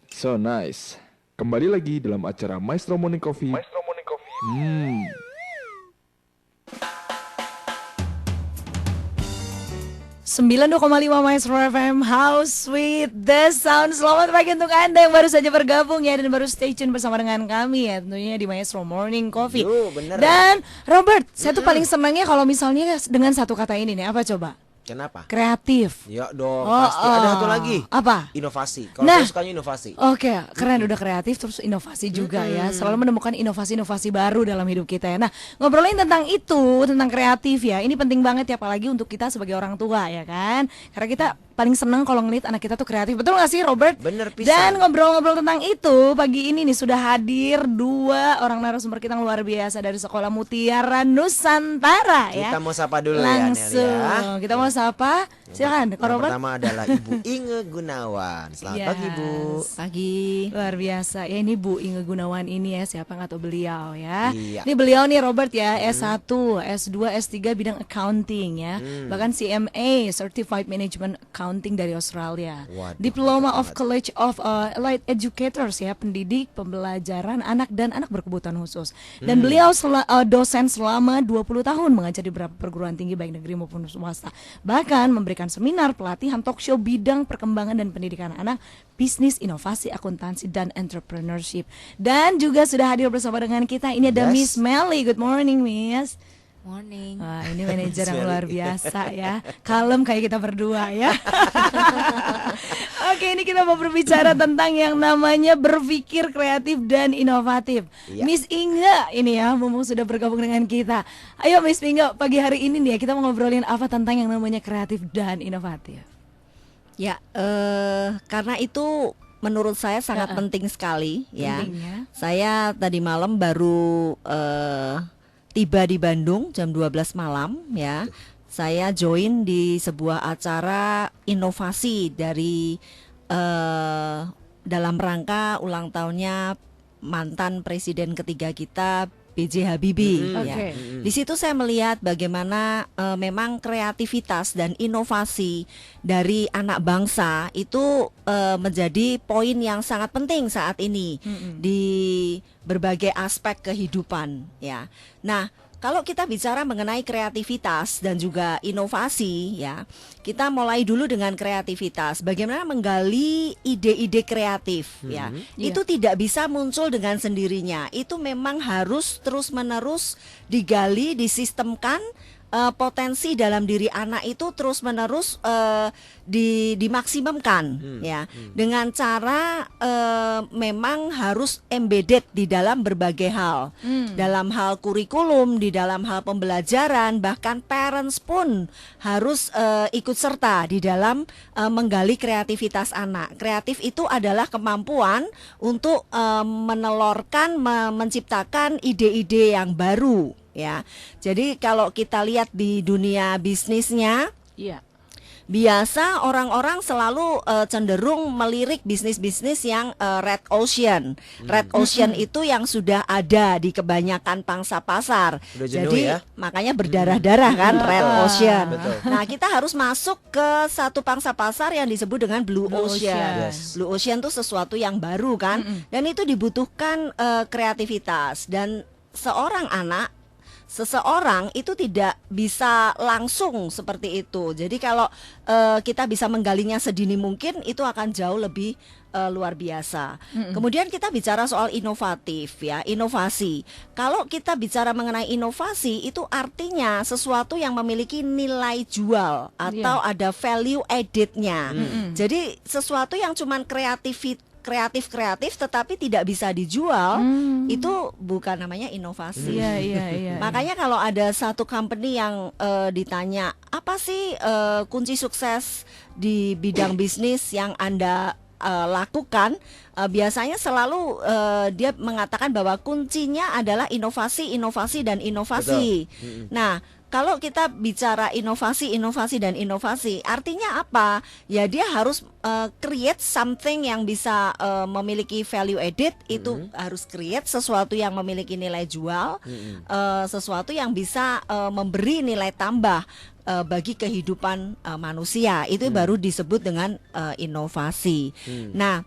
So nice. Kembali lagi dalam acara Maestro Morning Coffee. 92,5 Maestro FM, House with the Sound. Selamat pagi untuk Anda yang baru saja bergabung ya, dan baru stay tune bersama dengan kami ya, tentunya di Maestro Morning Coffee. Bener. Dan Robert, saya tuh paling senangnya kalau misalnya dengan satu kata ini nih, apa coba? Kenapa? Kreatif. Ya dong, pasti. Ada satu lagi. Apa? Inovasi. Kalau Nah, saya sukanya inovasi. Oke, keren, udah kreatif terus inovasi juga ya. Selalu menemukan inovasi-inovasi baru dalam hidup kita ya. Nah, ngobrolin tentang itu, tentang kreatif ya. Ini penting banget ya, apalagi untuk kita sebagai orang tua ya kan. Karena kita paling senang kalau ngeliat anak kita tuh kreatif. Betul gak sih Robert? Bener pisan. Dan ngobrol-ngobrol tentang itu, pagi ini nih sudah hadir dua orang narasumber kita yang luar biasa dari Sekolah Mutiara Nusantara ya. Kita mau sapa dulu Langsung, ya, Nel ya. kita mau sapa. Silakan, Yang Robert. pertama adalah Ibu Inge Gunawan. Selamat pagi, Bu. Pagi. Luar biasa. Ya, ini Bu Inge Gunawan ini ya, siapa nggak tahu beliau ya. Iya. Ini beliau nih Robert ya, S1, S2, S3 bidang accounting ya. Bahkan CMA, Certified Management Accounting dari Australia. Waduh, Diploma mantap of College of Allied Educators ya, pendidik pembelajaran anak dan anak berkebutuhan khusus. Dan beliau dosen selama 20 tahun mengajar di beberapa perguruan tinggi baik negeri maupun swasta. Bahkan memberikan seminar, pelatihan, talk show bidang perkembangan dan pendidikan anak, bisnis, inovasi, akuntansi, dan entrepreneurship. Dan juga sudah hadir bersama dengan kita, ini ada Yes. Miss Melly. Good morning, Miss. Morning. Wah, ini manajer yang Miss luar Melly. biasa ya. Kalem kayak kita berdua ya. Oke, ini kita mau berbicara tentang yang namanya berpikir kreatif dan inovatif. Iya. Miss Inge ini ya, mumpung sudah bergabung dengan kita. Ayo Miss Inge, pagi hari ini nih ya, kita mau ngobrolin apa tentang yang namanya kreatif dan inovatif. Ya, karena itu menurut saya sangat penting sekali ya. Penting ya. Saya tadi malam baru tiba di Bandung jam 12 malam ya. Saya join di sebuah acara inovasi dari dalam rangka ulang tahunnya mantan presiden ketiga kita, B.J. Habibie ya. Oke. Di situ saya melihat bagaimana memang kreativitas dan inovasi dari anak bangsa itu menjadi poin yang sangat penting saat ini di berbagai aspek kehidupan ya. Nah, kalau kita bicara mengenai kreativitas dan juga inovasi ya, kita mulai dulu dengan kreativitas. Bagaimana menggali ide-ide kreatif ya. Itu tidak bisa muncul dengan sendirinya. Itu memang harus terus-menerus digali, disistemkan. Potensi dalam diri anak itu terus-menerus dimaksimumkan ya, dengan cara memang harus embedded di dalam berbagai hal, dalam hal kurikulum, di dalam hal pembelajaran, bahkan parents pun harus ikut serta di dalam menggali kreativitas anak. Kreatif itu adalah kemampuan untuk menelorkan, menciptakan ide-ide yang baru ya. Jadi kalau kita lihat di dunia bisnisnya, Iya. biasa orang-orang selalu cenderung melirik bisnis-bisnis yang red ocean. Red ocean itu yang sudah ada di kebanyakan pangsa pasar. Udah jenuh Jadi ya? makanya berdarah-darah kan red ocean. Betul. Nah, kita harus masuk ke satu pangsa pasar yang disebut dengan blue ocean. Yes. Blue ocean itu sesuatu yang baru kan, dan itu dibutuhkan kreativitas, dan seseorang itu tidak bisa langsung seperti itu. Jadi kalau kita bisa menggalinya sedini mungkin, itu akan jauh lebih luar biasa. Kemudian kita bicara soal inovatif ya, inovasi. Kalau kita bicara mengenai inovasi, itu artinya sesuatu yang memiliki nilai jual atau ada value added-nya. Jadi sesuatu yang cuman kreatif tetapi tidak bisa dijual, itu bukan namanya inovasi. Iya. Makanya kalau ada satu company yang ditanya, apa sih kunci sukses di bidang bisnis yang Anda lakukan, biasanya selalu dia mengatakan bahwa kuncinya adalah inovasi, dan inovasi. Nah, kalau kita bicara inovasi dan inovasi, artinya apa? Ya, dia harus create something yang bisa memiliki value added. Itu harus create sesuatu yang memiliki nilai jual, sesuatu yang bisa memberi nilai tambah bagi kehidupan manusia. Itu baru disebut dengan inovasi. Nah,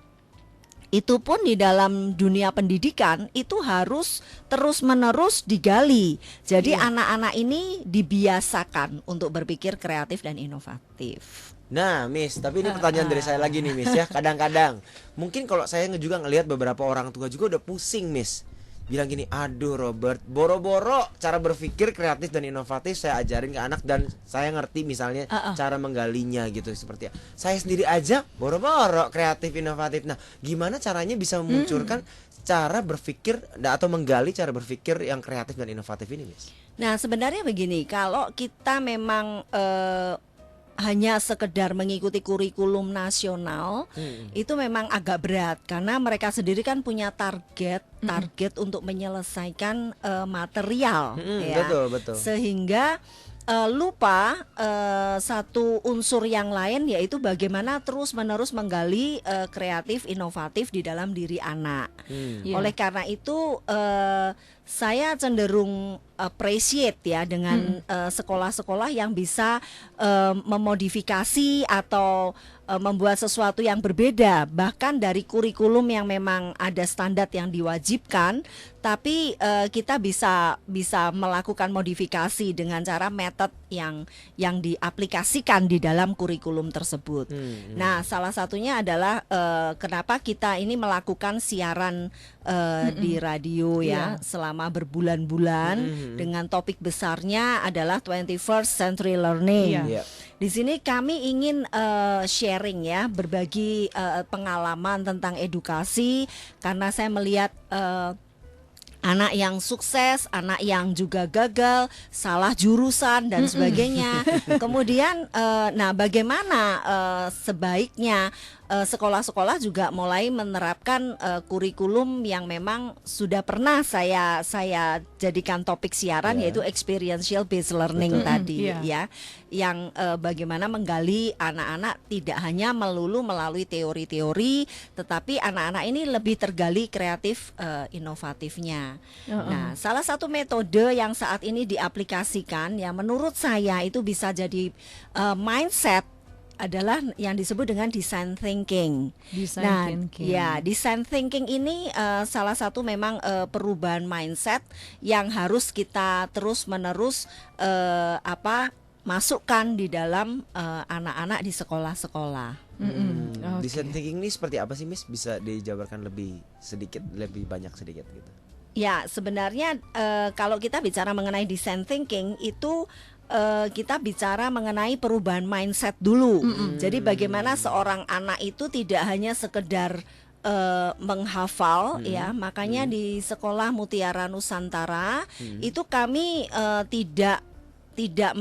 itu pun di dalam dunia pendidikan itu harus terus-menerus digali. Jadi anak-anak ini dibiasakan untuk berpikir kreatif dan inovatif. Nah, Miss, tapi ini pertanyaan dari saya lagi nih, Miss ya. Kadang-kadang mungkin kalau saya juga ngelihat beberapa orang tua juga udah pusing, Miss. Bilang gini, aduh Robert, boro-boro cara berpikir kreatif dan inovatif saya ajarin ke anak dan saya ngerti misalnya cara menggalinya gitu seperti ya. Saya sendiri aja boro-boro kreatif inovatif. Nah, gimana caranya bisa memunculkan cara berpikir atau menggali cara berpikir yang kreatif dan inovatif ini, Miss? Nah, sebenarnya begini, kalau kita memang hanya sekedar mengikuti kurikulum nasional itu memang agak berat karena mereka sendiri kan punya target untuk menyelesaikan material, ya. Betul. Sehingga lupa satu unsur yang lain, yaitu bagaimana terus-menerus menggali kreatif inovatif di dalam diri anak. Oleh karena itu saya cenderung appreciate ya dengan sekolah-sekolah yang bisa memodifikasi atau membuat sesuatu yang berbeda, bahkan dari kurikulum yang memang ada standar yang diwajibkan, tapi kita bisa melakukan modifikasi dengan cara metode yang diaplikasikan di dalam kurikulum tersebut. Nah, salah satunya adalah kenapa kita ini melakukan siaran di radio ya selama berbulan-bulan dengan topik besarnya adalah 21st Century Learning. Di sini kami ingin sharing ya, berbagi pengalaman tentang edukasi karena saya melihat anak yang sukses, anak yang juga gagal, salah jurusan dan sebagainya. Kemudian, nah bagaimana sebaiknya sekolah-sekolah juga mulai menerapkan kurikulum yang memang sudah pernah saya jadikan topik siaran, yaitu experiential based learning tadi ya, yang bagaimana menggali anak-anak tidak hanya melulu melalui teori-teori, tetapi anak-anak ini lebih tergali kreatif inovatifnya. Nah, salah satu metode yang saat ini diaplikasikan yang menurut saya itu bisa jadi mindset adalah yang disebut dengan design thinking. Design thinking ini salah satu memang perubahan mindset yang harus kita terus-menerus masukkan di dalam anak-anak di sekolah-sekolah. Design thinking ini seperti apa sih, Miss? Bisa dijabarkan lebih banyak sedikit gitu? Ya, sebenarnya kalau kita bicara mengenai design thinking itu kita bicara mengenai perubahan mindset dulu. Jadi bagaimana seorang anak itu tidak hanya sekedar menghafal ya, makanya di sekolah Mutiara Nusantara itu kami tidak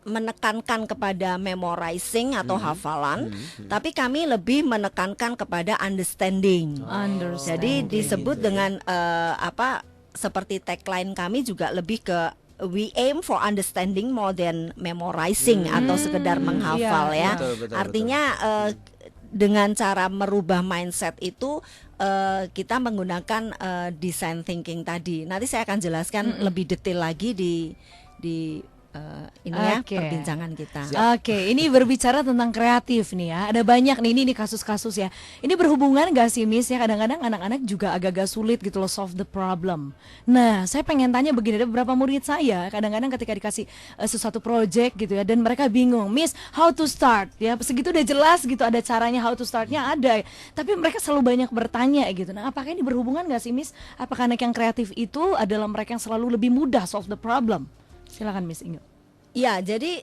menekankan kepada memorizing atau hafalan, tapi kami lebih menekankan kepada understanding. Jadi disebut dengan seperti tagline kami juga lebih ke we aim for understanding more than memorizing atau sekedar menghafal ya. Betul. Artinya dengan cara merubah mindset itu kita menggunakan design thinking tadi. Nanti saya akan jelaskan lebih detail lagi di perbincangan kita. Oke, ini berbicara tentang kreatif nih ya. Ada banyak nih ini kasus-kasus ya. Ini berhubungan gak sih, Miss ya? Kadang-kadang anak-anak juga agak-agak sulit gitu loh solve the problem. Nah, saya pengen tanya begini, ada beberapa murid saya kadang-kadang ketika dikasih sesuatu project gitu ya, dan mereka bingung, Miss, how to start ya. Segitu udah jelas gitu, ada caranya, how to startnya ada. Tapi mereka selalu banyak bertanya gitu. Nah, apakah ini berhubungan gak sih, Miss? Apakah anak yang kreatif itu adalah mereka yang selalu lebih mudah solve the problem? Silakan, Miss Inge. Ya, jadi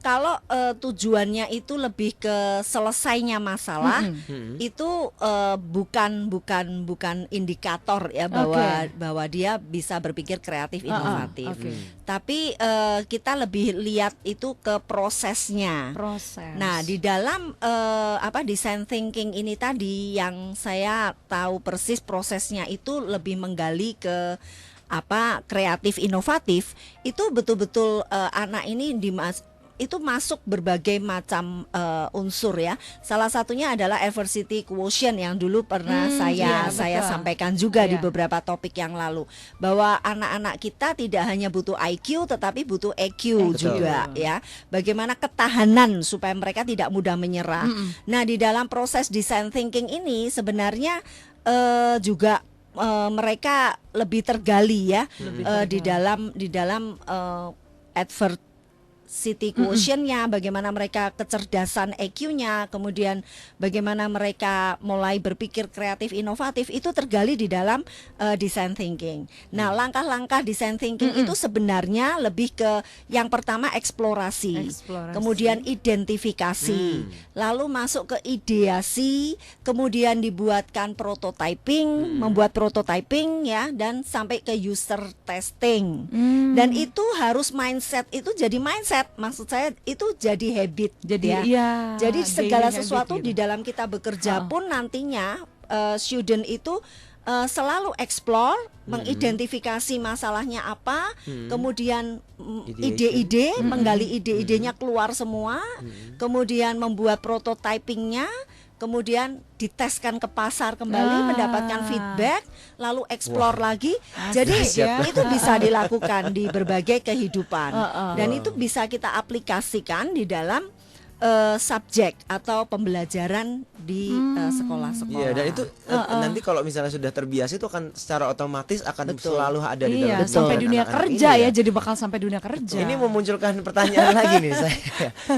kalau tujuannya itu lebih ke selesainya masalah, itu bukan indikator ya bahwa dia bisa berpikir kreatif inovatif. Tapi kita lebih lihat itu ke prosesnya. Nah, di dalam design thinking ini tadi yang saya tahu persis prosesnya itu lebih menggali ke kreatif inovatif, itu betul-betul anak ini itu masuk berbagai macam unsur ya. Salah satunya adalah adversity quotient yang dulu pernah iya, saya betul. sampaikan juga di Iya. beberapa topik yang lalu, bahwa anak-anak kita tidak hanya butuh IQ tetapi butuh EQ Betul. juga ya. Bagaimana ketahanan supaya mereka tidak mudah menyerah. Nah, di dalam proses design thinking ini sebenarnya juga mereka lebih tergali ya di dalam adversity quotient-nya, bagaimana mereka kecerdasan EQ-nya, kemudian bagaimana mereka mulai berpikir kreatif inovatif, itu tergali di dalam design thinking. Nah, langkah-langkah design thinking itu sebenarnya lebih ke yang pertama eksplorasi. Kemudian identifikasi, lalu masuk ke ideasi, kemudian dibuatkan prototyping, membuat prototyping ya, dan sampai ke user testing. Dan itu harus mindset, itu jadi mindset, maksud saya itu jadi habit. Jadi ya. iya, Jadi daily segala habit sesuatu gitu. di dalam kita bekerja pun nantinya student itu selalu explore, mengidentifikasi masalahnya apa, kemudian ide-ide, menggali ide-idenya keluar semua, kemudian membuat prototypingnya, kemudian diteskan ke pasar kembali, mendapatkan feedback, lalu explore lagi. Jadi itu bisa dilakukan di berbagai kehidupan, dan itu bisa kita aplikasikan di dalam subjek atau pembelajaran di sekolah-sekolah. Iya, dan itu nanti kalau misalnya sudah terbiasa itu akan secara otomatis akan Betul. selalu ada di dalam Iya, pikiran sampai dunia anak-anak kerja ini ya, jadi bakal sampai dunia kerja. Ini memunculkan pertanyaan lagi nih saya.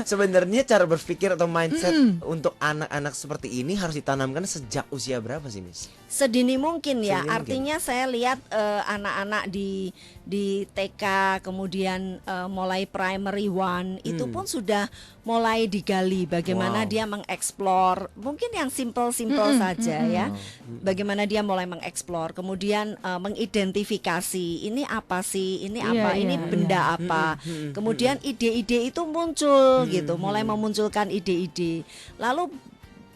Sebenarnya cara berpikir atau mindset untuk anak-anak seperti ini harus ditanamkan sejak usia berapa sih, Miss? Sedini mungkin ya. Sedini mungkin. Artinya saya lihat anak-anak di TK, kemudian mulai primary one itu pun sudah mulai digali bagaimana dia mengeksplor, mungkin yang simple-simple saja ya. Bagaimana dia mulai mengeksplor, kemudian mengidentifikasi ini apa sih, ini apa, ini benda apa. Kemudian ide-ide itu muncul gitu, mulai memunculkan ide-ide. Lalu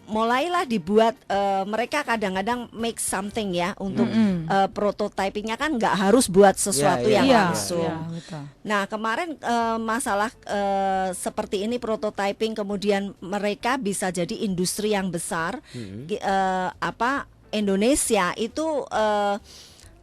mulailah dibuat, mereka kadang-kadang make something ya untuk prototypingnya, kan nggak harus buat sesuatu yang langsung. Betul. Nah, kemarin masalah seperti ini prototyping, kemudian mereka bisa jadi industri yang besar. Indonesia itu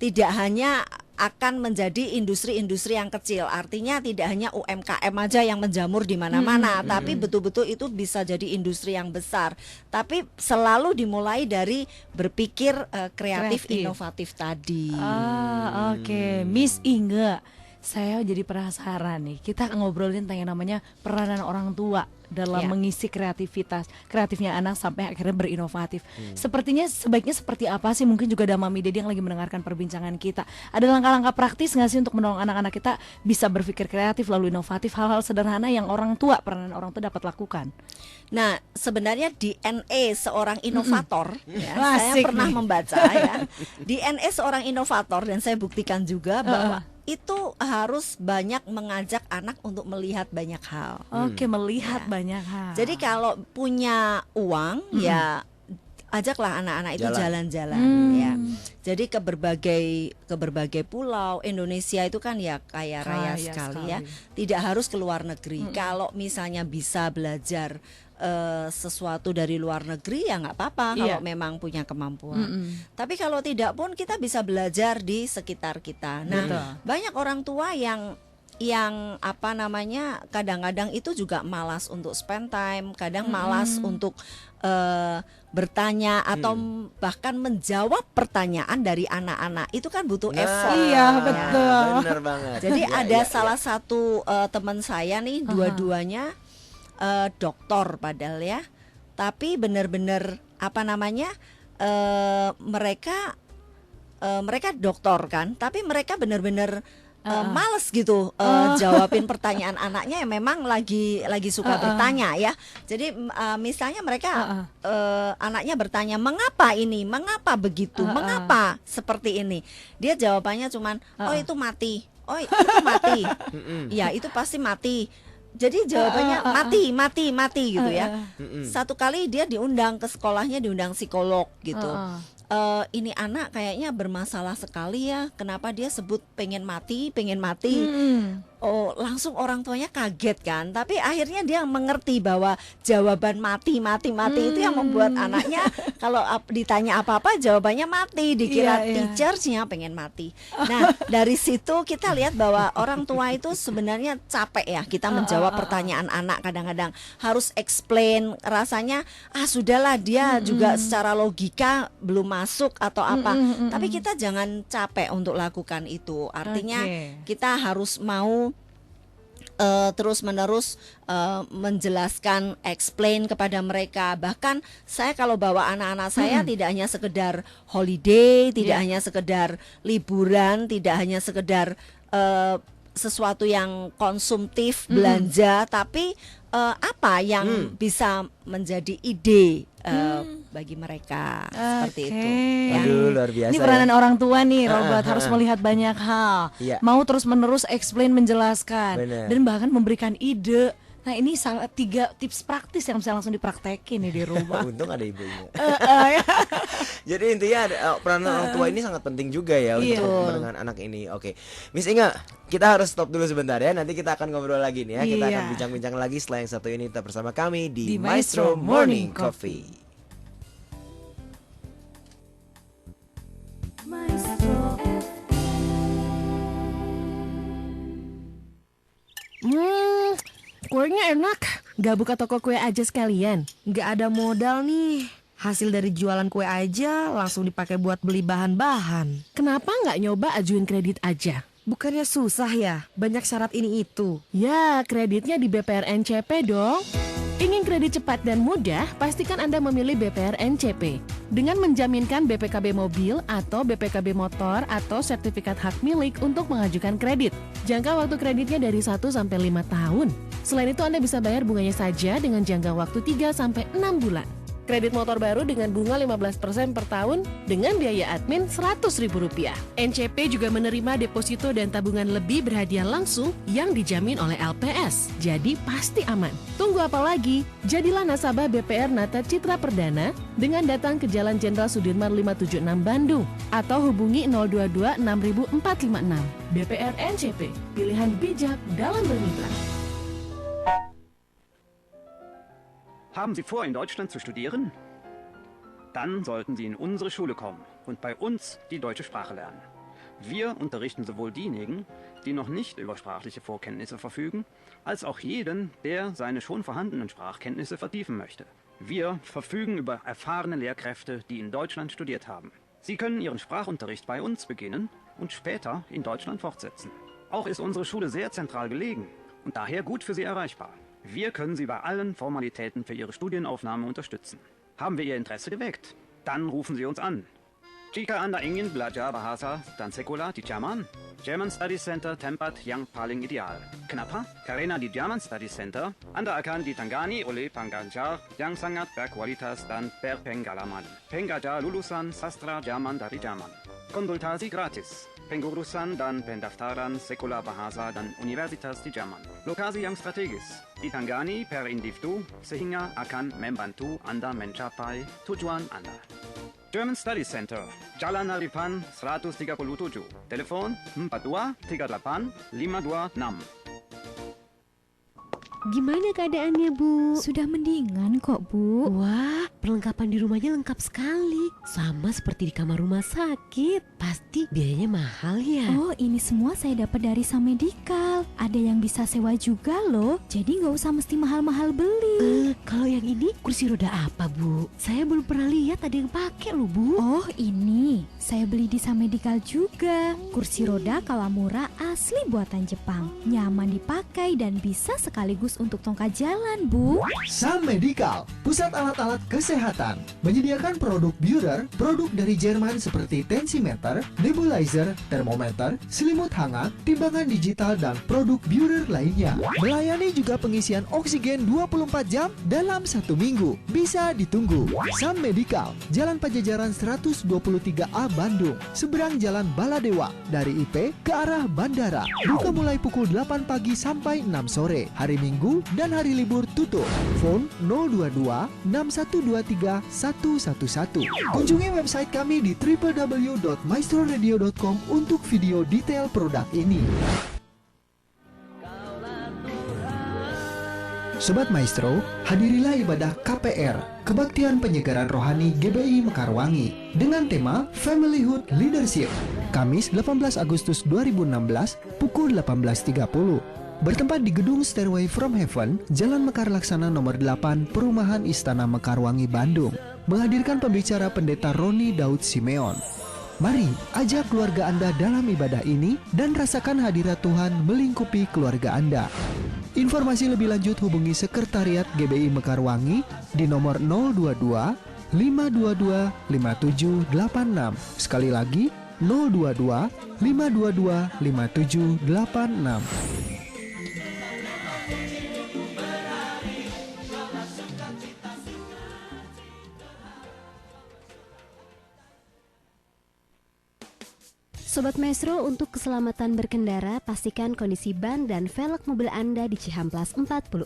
tidak hanya akan menjadi industri-industri yang kecil. Artinya tidak hanya UMKM aja yang menjamur di mana-mana, tapi betul-betul itu bisa jadi industri yang besar. Tapi selalu dimulai dari berpikir kreatif, inovatif tadi. Oke. Miss Inge, saya jadi penasaran nih. Kita ngobrolin tentang yang namanya peranan orang tua dalam mengisi kreatifnya anak sampai akhirnya berinovatif. Sepertinya sebaiknya seperti apa sih? Mungkin juga ada Mami Dedi yang lagi mendengarkan perbincangan kita. Ada langkah-langkah praktis nggak sih untuk menolong anak-anak kita bisa berpikir kreatif lalu inovatif, hal-hal sederhana yang peranan orang tua dapat lakukan? Nah, sebenarnya DNA seorang inovator, ya, saya Asik pernah nih. membaca ya, DNA seorang inovator, dan saya buktikan juga bahwa itu harus banyak mengajak anak untuk melihat banyak hal. Oke, melihat banyak hal. Jadi kalau punya uang, ya ajaklah anak-anak itu jalan-jalan ya. Jadi ke berbagai pulau. Indonesia itu kan ya kaya raya sekali ya. Tidak harus ke luar negeri. Kalau misalnya bisa belajar sesuatu dari luar negeri, ya nggak apa-apa kalau memang punya kemampuan. Tapi kalau tidak pun kita bisa belajar di sekitar kita. Nah, banyak orang tua yang kadang-kadang itu juga malas untuk spend time, kadang malas untuk bertanya atau bahkan menjawab pertanyaan dari anak-anak. Itu kan butuh effort. Iya, betul. Benar banget. Jadi ada salah satu teman saya nih, dua-duanya doktor padahal ya, tapi benar-benar mereka doktor kan, tapi mereka benar-benar males gitu jawabin pertanyaan anaknya yang memang lagi suka bertanya ya. Jadi misalnya mereka anaknya bertanya mengapa ini, mengapa begitu, mengapa seperti ini, dia jawabannya cuman oh itu mati, oh itu mati, ya itu pasti mati. Jadi jawabannya mati gitu ya. Satu kali dia diundang ke sekolahnya, diundang psikolog gitu. ini anak kayaknya bermasalah sekali ya, kenapa dia sebut pengen mati. Oh, langsung orang tuanya kaget kan, tapi akhirnya dia mengerti bahwa jawaban mati itu yang membuat anaknya kalau ditanya apa-apa jawabannya mati, dikira teachersnya pengen mati. Nah, dari situ kita lihat bahwa orang tua itu sebenarnya capek ya kita menjawab pertanyaan anak, kadang-kadang harus explain, rasanya sudahlah dia juga secara logika belum masuk atau apa. Tapi kita jangan capek untuk lakukan itu. Artinya kita harus mau terus-menerus menjelaskan, explain kepada mereka. Bahkan saya kalau bawa anak-anak saya tidak hanya sekedar holiday, tidak hanya sekedar liburan, tidak hanya sekedar sesuatu yang konsumtif, belanja, tapi apa yang bisa menjadi ide bagi mereka seperti itu. Aduh, luar biasa. Ini peranan orang tua nih, Robert harus melihat banyak hal. Mau terus-menerus explain, menjelaskan, dan bahkan memberikan ide. Nah, ini 3 tips praktis yang bisa langsung dipraktekin nih di rumah. Untung ada ibunya. Jadi intinya peranan orang tua ini sangat penting juga ya untuk perkembangan anak ini. Oke, Miss Inga, kita harus stop dulu sebentar ya. Nanti kita akan ngobrol lagi nih ya. Kita akan bincang-bincang lagi setelah yang satu ini. Tetap bersama kami di Maestro Morning Coffee. Kuenya enak. Gak buka toko kue aja sekalian? Gak ada modal nih. Hasil dari jualan kue aja langsung dipakai buat beli bahan-bahan. Kenapa gak nyoba ajuin kredit aja? Bukannya susah ya? Banyak syarat ini itu. Ya, kreditnya di BPR NCP dong. Ingin kredit cepat dan mudah, pastikan Anda memilih BPR NCP. Dengan menjaminkan BPKB mobil atau BPKB motor atau sertifikat hak milik untuk mengajukan kredit. Jangka waktu kreditnya dari 1 sampai 5 tahun. Selain itu Anda bisa bayar bunganya saja dengan jangka waktu 3 sampai 6 bulan. Kredit motor baru dengan bunga 15% per tahun dengan biaya admin Rp100.000. NCP juga menerima deposito dan tabungan lebih berhadiah langsung yang dijamin oleh LPS. Jadi pasti aman. Tunggu apa lagi? Jadilah nasabah BPR Nata Citra Perdana dengan datang ke Jalan Jenderal Sudirman 576 Bandung atau hubungi 022 6456. BPR NCP, pilihan bijak dalam bermitra. Haben Sie vor, in Deutschland zu studieren? Dann sollten Sie in unsere Schule kommen und bei uns die deutsche Sprache lernen. Wir unterrichten sowohl diejenigen, die noch nicht über sprachliche Vorkenntnisse verfügen, als auch jeden, der seine schon vorhandenen Sprachkenntnisse vertiefen möchte. Wir verfügen über erfahrene Lehrkräfte, die in Deutschland studiert haben. Sie können Ihren Sprachunterricht bei uns beginnen und später in Deutschland fortsetzen. Auch ist unsere Schule sehr zentral gelegen und daher gut für Sie erreichbar. Wir können Sie bei allen Formalitäten für Ihre Studienaufnahme unterstützen. Haben wir Ihr Interesse geweckt? Dann rufen Sie uns an. Jika Anda ingin belajar bahasa dan sekolah di Jerman, German Studies Center tempat yang paling ideal. Kenapa? Karena di German Studies Center, Anda akan ditangani oleh pengajar yang sangat berkualitas dan berpengalaman. Pengajar lulusan sastra Jerman dari Jerman. Konsultasi gratis. Pengurusan dan pendaftaran sekolah bahasa dan universitas di Jerman. Lokasi yang strategis, ditangani per individu sehingga akan membantu Anda mencapai tujuan Anda. German Studies Center, Jalan Haripan 137, telepon 42 38 526. Gimana keadaannya, Bu? Sudah mendingan kok, Bu. Wah, perlengkapan di rumahnya lengkap sekali. Sama seperti di kamar rumah sakit. Pasti biayanya mahal ya? Oh, ini semua saya dapat dari Samedikal. Ada yang bisa sewa juga loh. Jadi nggak usah mesti mahal-mahal beli. Kalau yang ini kursi roda apa, Bu? Saya belum pernah lihat ada yang pakai loh, Bu. Oh, ini. Saya beli di Samedikal juga. Kursi roda Kawamura asli buatan Jepang. Nyaman dipakai dan bisa sekaligus untuk tongkat jalan, Bu. Samedikal, pusat alat-alat kesehatan, menyediakan produk Buehrer, produk dari Jerman seperti tensimeter, nebulizer, termometer, selimut hangat, timbangan digital dan produk Buehrer lainnya. Melayani juga pengisian oksigen 24 jam dalam 1 minggu. Bisa ditunggu. Samedikal, Jalan Pajajaran 123A Bandung, seberang Jalan Baladewa dari IP ke arah bandara. Buka mulai pukul 8 pagi sampai 6 sore. Hari Minggu dan hari libur tutup. Phone 022 6123 Kunjungi website kami di www.maestroradio.com untuk video detail produk ini. Sobat Maestro, hadirilah ibadah KPR, Kebaktian Penyegaran Rohani GBI Mekarwangi, dengan tema Familyhood Leadership, Kamis 18 Agustus 2016, pukul 18.30. Bertempat di Gedung Stairway from Heaven, Jalan Mekar Laksana nomor 8, Perumahan Istana Mekarwangi, Bandung. Menghadirkan pembicara Pendeta Roni Daud Simeon. Mari ajak keluarga Anda dalam ibadah ini dan rasakan hadirat Tuhan melingkupi keluarga Anda. Informasi lebih lanjut hubungi Sekretariat GBI Mekarwangi di nomor 022 522 5786. Sekali lagi 022 522 5786. Sobat Maestro, untuk keselamatan berkendara, pastikan kondisi ban dan velg mobil Anda di Cihamplas 44.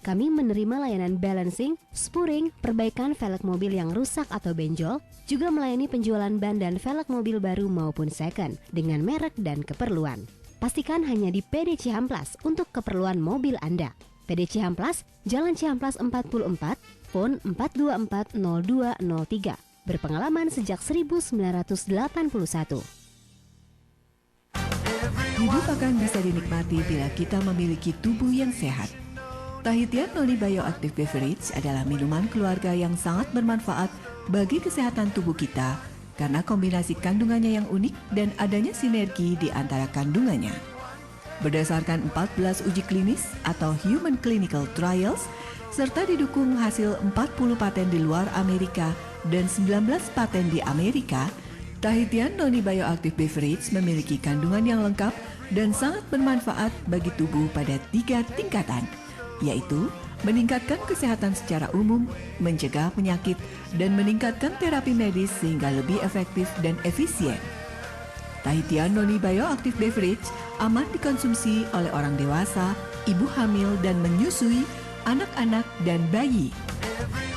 Kami menerima layanan balancing, spuring, perbaikan velg mobil yang rusak atau benjol, juga melayani penjualan ban dan velg mobil baru maupun second dengan merek dan keperluan. Pastikan hanya di PD Cihamplas untuk keperluan mobil Anda. PD Cihamplas, Jalan Cihamplas 44, phone 4240203. Berpengalaman sejak 1981. Hidup akan bisa dinikmati bila kita memiliki tubuh yang sehat. Tahitian Noni Bioactive Beverage adalah minuman keluarga yang sangat bermanfaat bagi kesehatan tubuh kita karena kombinasi kandungannya yang unik dan adanya sinergi di antara kandungannya. Berdasarkan 14 uji klinis atau Human Clinical Trials, serta didukung hasil 40 paten di luar Amerika dan 19 paten di Amerika, Tahitian Noni Bioactive Beverage memiliki kandungan yang lengkap dan sangat bermanfaat bagi tubuh pada 3 tingkatan, yaitu meningkatkan kesehatan secara umum, mencegah penyakit, dan meningkatkan terapi medis sehingga lebih efektif dan efisien. Tahitian Noni Bioactive Beverage aman dikonsumsi oleh orang dewasa, ibu hamil dan menyusui, anak-anak, dan bayi.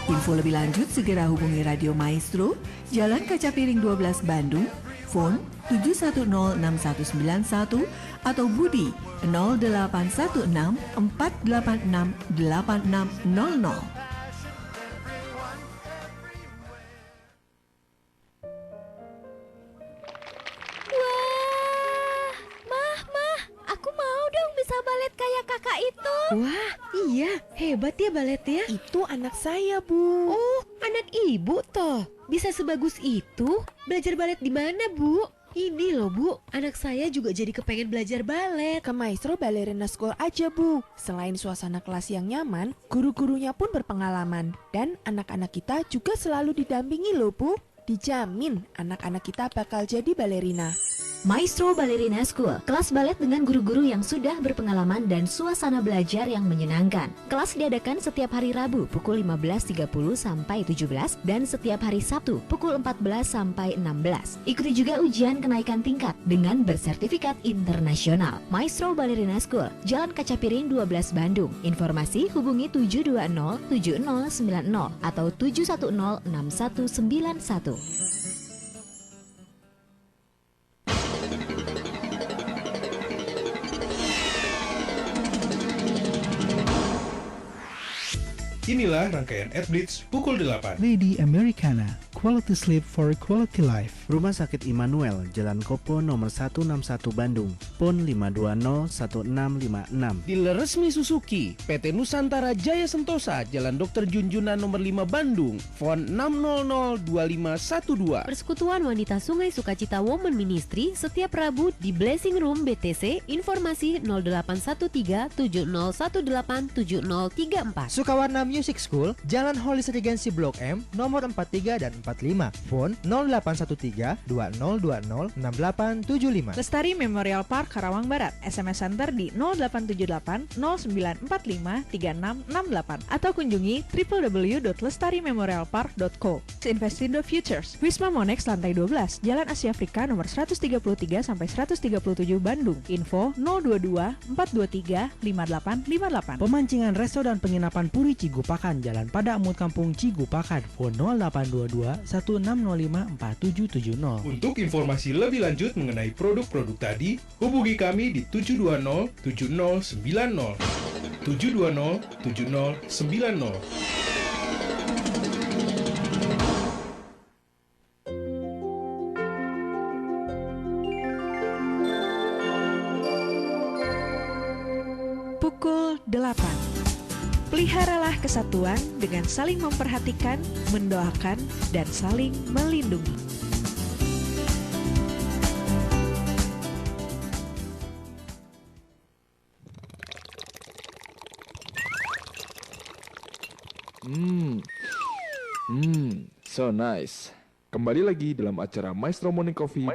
Info lebih lanjut segera hubungi Radio Maestro, Jalan Kaca Piring 12 Bandung, phone 7106191 atau Budi 0816 486 8600. Wah, iya, hebat ya baletnya. Itu anak saya, Bu. Oh, anak ibu toh. Bisa sebagus itu? Belajar balet di mana, Bu? Ini loh, Bu. Anak saya juga jadi kepengen belajar balet. Ke Maestro Ballerina School aja, Bu. Selain suasana kelas yang nyaman, guru-gurunya pun berpengalaman. Dan anak-anak kita juga selalu didampingi loh, Bu. Dijamin anak-anak kita bakal jadi balerina. Maestro Ballerina School, kelas balet dengan guru-guru yang sudah berpengalaman dan suasana belajar yang menyenangkan. Kelas diadakan setiap hari Rabu pukul 15.30 sampai 17 dan setiap hari Sabtu pukul 14 sampai 16. Ikuti juga ujian kenaikan tingkat dengan bersertifikat internasional. Maestro Ballerina School, Jalan Kaca Piring 12 Bandung. Informasi hubungi 720 7090 atau 710 6191. Inilah rangkaian AdBlitz pukul 8. Lady Americana, Quality Sleep for Quality Life. Rumah Sakit Immanuel, Jalan Kopo nomor 161 Bandung, PON 5201656. Dealer resmi Suzuki, PT Nusantara Jaya Sentosa, Jalan Dr. Junjunan nomor 5 Bandung, phone 6002512. Persekutuan Wanita Sungai Sukacita Women Ministry setiap Rabu di Blessing Room BTC. Informasi 081370187034. Sukawarna Music School, Jalan Holy Regency Blok M, nomor 43 dan Phone 0813-2020-6875. Lestari Memorial Park Karawang Barat. SMS Center di 0878 0945 3668 atau kunjungi www.lestarimemorialpark.co. Investindo Futures Wisma Monex lantai 12 Jalan Asia Afrika nomor 133 sampai 137 Bandung. Info 022 423 5858. Pemancingan resto dan penginapan Puri Cigupakan Jalan Pada Amut Kampung Cigupakan. Phone 0822 1605 4770. Untuk informasi lebih lanjut mengenai produk-produk tadi, hubungi kami di 720 7090. 720 7090. Pukul 8. Peliharalah kesatuan dengan saling memperhatikan, mendoakan, dan saling melindungi. So nice. Kembali lagi dalam acara Maestro Morning Coffee.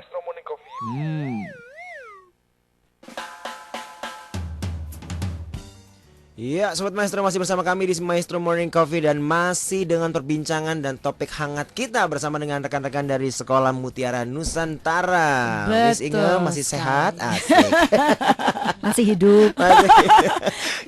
Iya, Sobat Maestro masih bersama kami di Maestro Morning Coffee dan masih dengan perbincangan dan topik hangat kita bersama dengan rekan-rekan dari Sekolah Mutiara Nusantara. Miss Inge masih sehat? Asik. Masih hidup.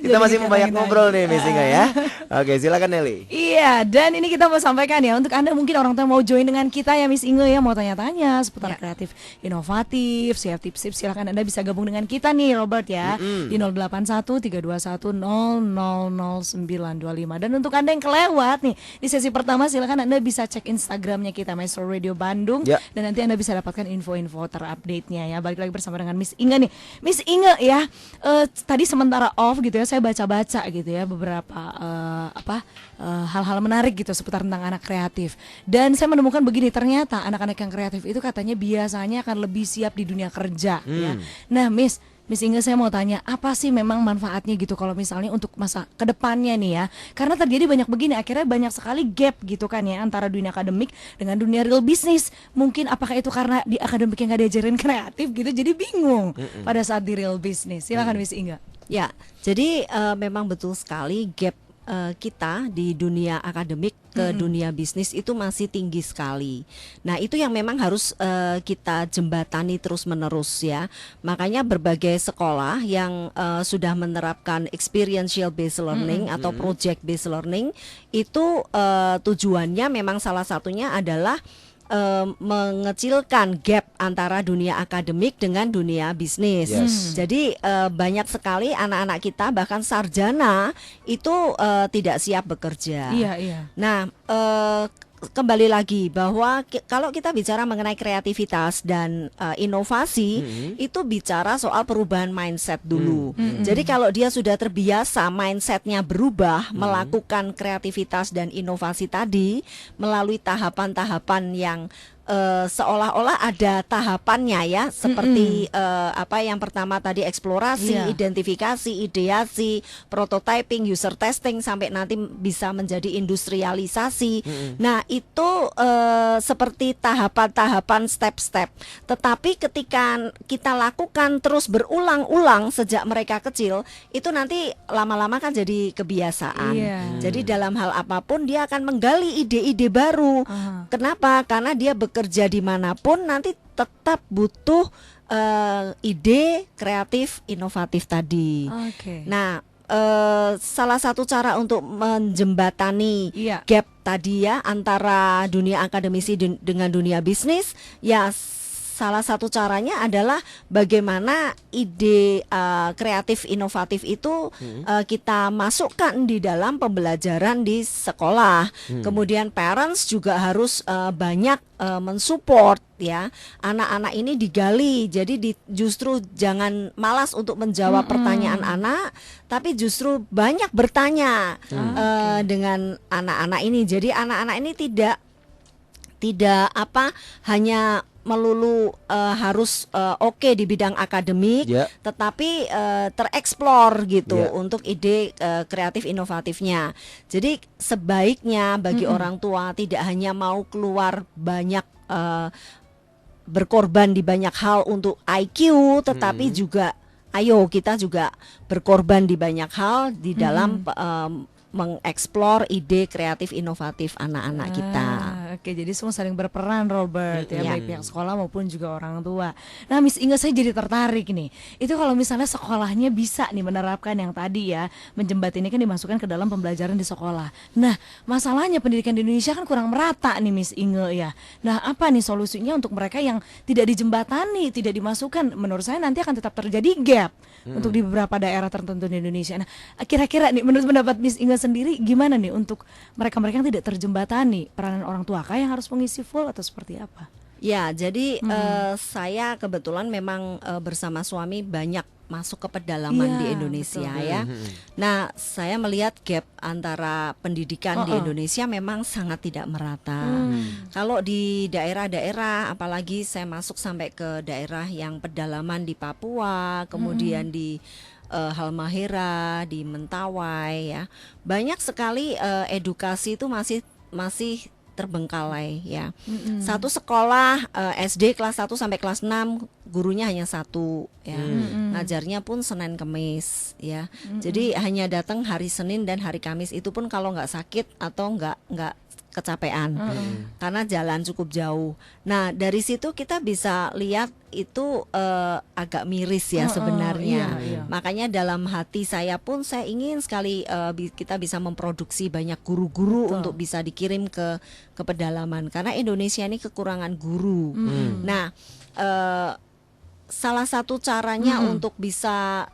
Kita masih banyak ngobrol nih Miss Inge ya. Oke, silakan Nelly. Iya, dan ini kita mau sampaikan ya untuk Anda mungkin orang tua mau join dengan kita ya Miss Inge ya, mau tanya-tanya seputar kreatif inovatif, siap tips-tips, silakan Anda bisa gabung dengan kita nih Robert ya di 081 321 000925. Dan untuk Anda yang kelewat nih di sesi pertama, silakan Anda bisa cek Instagramnya kita Maestro Radio Bandung dan nanti Anda bisa dapatkan info-info terupdate-nya ya. Balik lagi bersama dengan Miss Inge nih. Miss Inge ya, tadi sementara off gitu ya, saya baca-baca gitu ya beberapa hal-hal menarik gitu seputar tentang anak kreatif. Dan saya menemukan begini, ternyata anak-anak yang kreatif itu katanya biasanya akan lebih siap di dunia kerja ya. Nah Miss Inge, saya mau tanya, apa sih memang manfaatnya gitu kalau misalnya untuk masa kedepannya nih ya? Karena terjadi banyak begini, akhirnya banyak sekali gap gitu kan ya antara dunia akademik dengan dunia real bisnis. Mungkin apakah itu karena di akademik yang gak diajarin kreatif gitu, jadi bingung pada saat di real bisnis. Silakan Miss Inge. Ya, jadi memang betul sekali gap kita di dunia akademik ke dunia bisnis itu masih tinggi sekali. Nah itu yang memang harus kita jembatani terus menerus ya. Makanya berbagai sekolah yang sudah menerapkan experiential based learning atau project based learning itu tujuannya memang salah satunya adalah mengecilkan gap antara dunia akademik dengan dunia bisnis. Jadi banyak sekali anak-anak kita bahkan sarjana itu tidak siap bekerja. Nah kembali lagi bahwa kalau kita bicara mengenai kreativitas dan inovasi itu bicara soal perubahan mindset dulu. Jadi kalau dia sudah terbiasa mindsetnya berubah melakukan kreativitas dan inovasi tadi melalui tahapan-tahapan yang seolah-olah ada tahapannya ya, seperti yang pertama tadi eksplorasi, identifikasi, ideasi, prototyping, user testing sampai nanti bisa menjadi industrialisasi. Nah itu seperti tahapan-tahapan step-step. Tetapi ketika kita lakukan terus berulang-ulang sejak mereka kecil, itu nanti lama-lama kan jadi kebiasaan. Jadi dalam hal apapun dia akan menggali ide-ide baru. Kenapa? Karena dia bekerja dimanapun nanti tetap butuh ide kreatif inovatif tadi. Nah salah satu cara untuk menjembatani gap tadi ya antara dunia akademisi dengan dunia bisnis ya, salah satu caranya adalah bagaimana ide kreatif inovatif itu kita masukkan di dalam pembelajaran di sekolah. Kemudian parents juga harus banyak mensupport ya anak-anak ini digali. Jadi justru jangan malas untuk menjawab pertanyaan anak, tapi justru banyak bertanya dengan anak-anak ini. Jadi anak-anak ini tidak hanya melulu harus oke di bidang akademik, Ya. tetapi tereksplor gitu Ya. untuk ide kreatif inovatifnya. Jadi sebaiknya bagi orang tua tidak hanya mau keluar banyak berkorban di banyak hal untuk IQ, tetapi juga ayo kita juga berkorban di banyak hal di dalam mengeksplor ide kreatif inovatif anak-anak kita. Oke, jadi semua saling berperan, Robert, ya, Iya. baik pihak sekolah maupun juga orang tua. Nah, Miss Inge, saya jadi tertarik nih. Itu kalau misalnya sekolahnya bisa nih menerapkan yang tadi ya, menjembatani kan dimasukkan ke dalam pembelajaran di sekolah. Nah, masalahnya pendidikan di Indonesia kan kurang merata nih, Miss Inge ya. Nah, apa nih solusinya untuk mereka yang tidak dijembatani, tidak dimasukkan? Menurut saya nanti akan tetap terjadi gap untuk di beberapa daerah tertentu di Indonesia. Nah, kira-kira nih menurut pendapat Miss Inge sendiri gimana nih untuk mereka-mereka yang tidak terjembatani, peranan orang tua kah yang harus mengisi full atau seperti apa? Ya, jadi saya kebetulan memang bersama suami banyak masuk ke pedalaman Iya, di Indonesia betul. ya. Nah, saya melihat gap antara pendidikan di Indonesia memang sangat tidak merata. Kalau di daerah-daerah, apalagi saya masuk sampai ke daerah yang pedalaman di Papua, kemudian di Halmahera, di Mentawai ya, banyak sekali edukasi itu masih terbengkalai ya. Satu sekolah SD kelas 1 sampai kelas 6 gurunya hanya satu ya. Ngajarnya pun Senin Kemis ya. Jadi hanya datang hari Senin dan hari Kamis, itu pun kalau nggak sakit atau nggak kecapean karena jalan cukup jauh. Nah, dari situ kita bisa lihat itu agak miris ya sebenarnya. Makanya dalam hati saya pun saya ingin sekali kita bisa memproduksi banyak guru-guru untuk bisa dikirim ke pedalaman, karena Indonesia ini kekurangan guru. Nah, salah satu caranya untuk bisa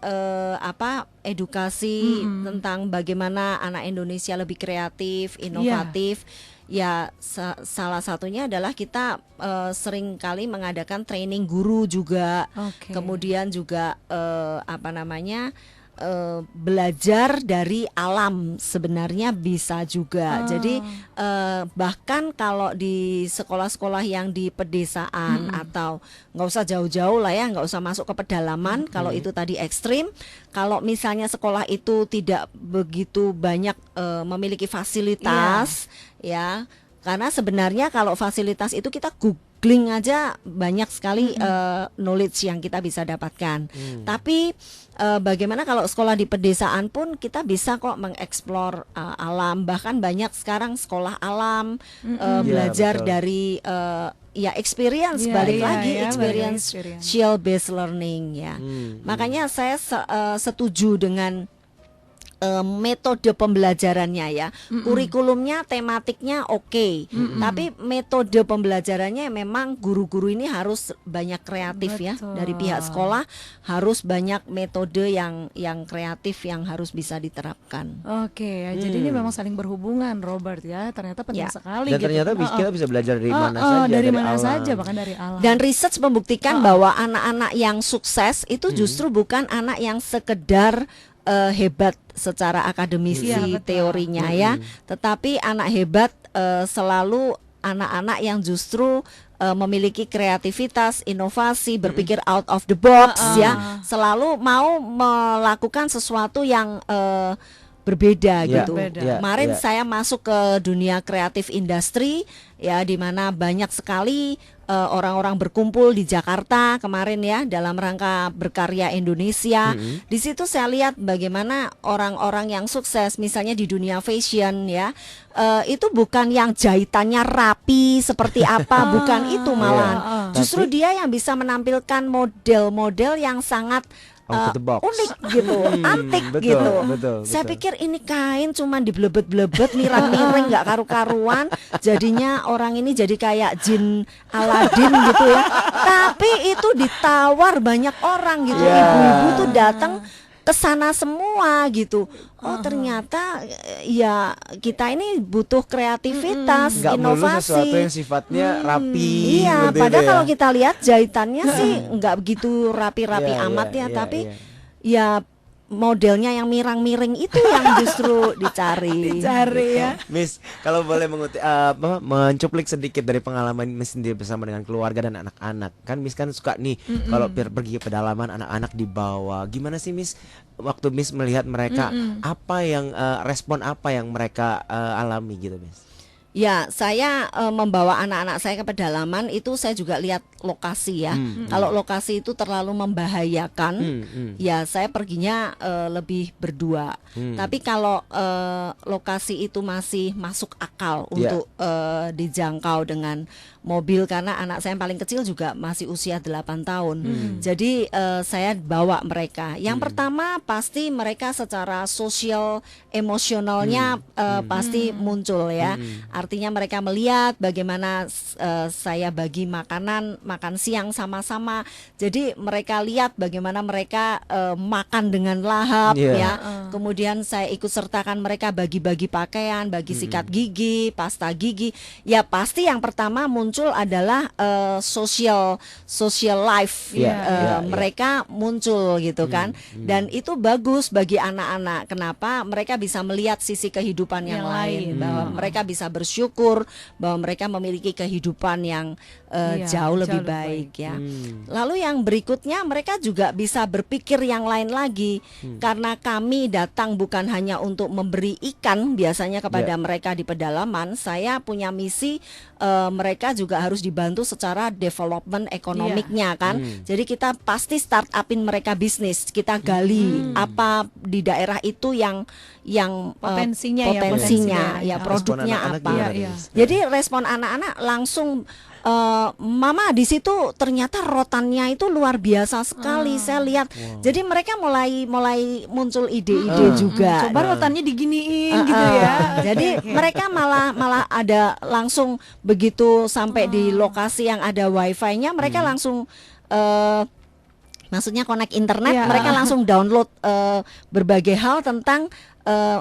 edukasi tentang bagaimana anak Indonesia lebih kreatif, inovatif, ya salah satunya adalah kita sering kali mengadakan training guru juga, kemudian juga belajar dari alam sebenarnya bisa juga. Jadi bahkan kalau di sekolah-sekolah yang di pedesaan atau nggak usah jauh-jauh lah ya, nggak usah masuk ke pedalaman, kalau itu tadi ekstrim. Kalau misalnya sekolah itu tidak begitu banyak memiliki fasilitas ya, karena sebenarnya kalau fasilitas itu kita googling aja banyak sekali knowledge yang kita bisa dapatkan. Tapi bagaimana kalau sekolah di pedesaan pun kita bisa kok mengeksplor alam. Bahkan banyak sekarang sekolah alam belajar dari experience, balik lagi experiential based learning ya. Makanya saya setuju dengan metode pembelajarannya ya. Kurikulumnya, tematiknya oke. Tapi metode pembelajarannya memang guru-guru ini harus banyak kreatif ya. Dari pihak sekolah harus banyak metode yang kreatif yang harus bisa diterapkan. Oke, ya, jadi ini memang saling berhubungan, Robert ya. Ternyata penting sekali. Dan ternyata kita bisa belajar dari mana saja, dari mana alam. saja, bahkan dari alam. Dan research membuktikan bahwa anak-anak yang sukses itu justru bukan anak yang sekedar hebat secara akademisi teorinya ya, tetapi anak hebat selalu anak-anak yang justru memiliki kreativitas, inovasi, berpikir out of the box ya, selalu mau melakukan sesuatu yang berbeda gitu. Kemarin saya masuk ke dunia kreatif industri ya, di mana banyak sekali orang-orang berkumpul di Jakarta kemarin ya dalam rangka berkarya Indonesia. Di situ saya lihat bagaimana orang-orang yang sukses misalnya di dunia fashion ya, itu bukan yang jahitannya rapi seperti apa, bukan itu malahan. Justru dia yang bisa menampilkan model-model yang sangat unik gitu, antik gitu. Saya pikir ini kain cuma diblebet-blebet, miring-miring nggak karu-karuan, jadinya orang ini jadi kayak jin Aladin gitu ya. Tapi itu ditawar banyak orang gitu, ibu-ibu tuh datang ke sana semua gitu. Oh ternyata ya kita ini butuh kreativitas, nggak melulu inovasi. sesuatu yang sifatnya rapi. Iya, padahal kalau kita lihat jahitannya sih nggak begitu rapi-rapi amat ya, tapi ya modelnya yang mirang-miring itu yang justru dicari. Dicari ya. Miss, kalau boleh mencuplik sedikit dari pengalaman Miss sendiri bersama dengan keluarga dan anak-anak. Kan Miss kan suka nih kalau pergi ke pedalaman anak-anak dibawa. Gimana sih Miss waktu Miss melihat mereka apa yang respon apa yang mereka alami gitu Miss? Ya, saya membawa anak-anak saya ke pedalaman itu saya juga lihat lokasi ya. Kalau lokasi itu terlalu membahayakan, ya saya perginya lebih berdua. Tapi kalau lokasi itu masih masuk akal untuk dijangkau dengan mobil, karena anak saya yang paling kecil juga masih usia 8 tahun. Jadi saya bawa mereka. Yang pertama pasti mereka secara sosial emosionalnya pasti muncul ya. Artinya mereka melihat bagaimana saya bagi makan siang sama-sama. Jadi mereka lihat bagaimana mereka makan dengan lahap ya. Kemudian saya ikut sertakan mereka bagi-bagi pakaian, bagi sikat gigi, pasta gigi. Ya pasti yang pertama muncul adalah social life. Mereka muncul gitu kan. Dan itu bagus bagi anak-anak. Kenapa? Mereka bisa melihat sisi kehidupan yang lain, bahwa mereka bisa bersyukur bahwa mereka memiliki kehidupan yang jauh lebih baik ya. Lalu yang berikutnya mereka juga bisa berpikir yang lain lagi, karena kami datang bukan hanya untuk memberi ikan biasanya kepada mereka di pedalaman. Saya punya misi mereka juga harus dibantu secara development ekonomiknya kan. Jadi kita pasti start upin mereka bisnis, kita gali apa di daerah itu yang potensinya ya produknya apa. Jadi respon anak-anak langsung Mama di situ ternyata rotannya itu luar biasa sekali. Saya lihat. Jadi mereka mulai muncul ide-ide juga. Coba rotannya diginiin gitu ya. Jadi mereka malah ada langsung begitu sampai di lokasi yang ada wifi-nya, mereka langsung maksudnya connect internet, mereka langsung download berbagai hal tentang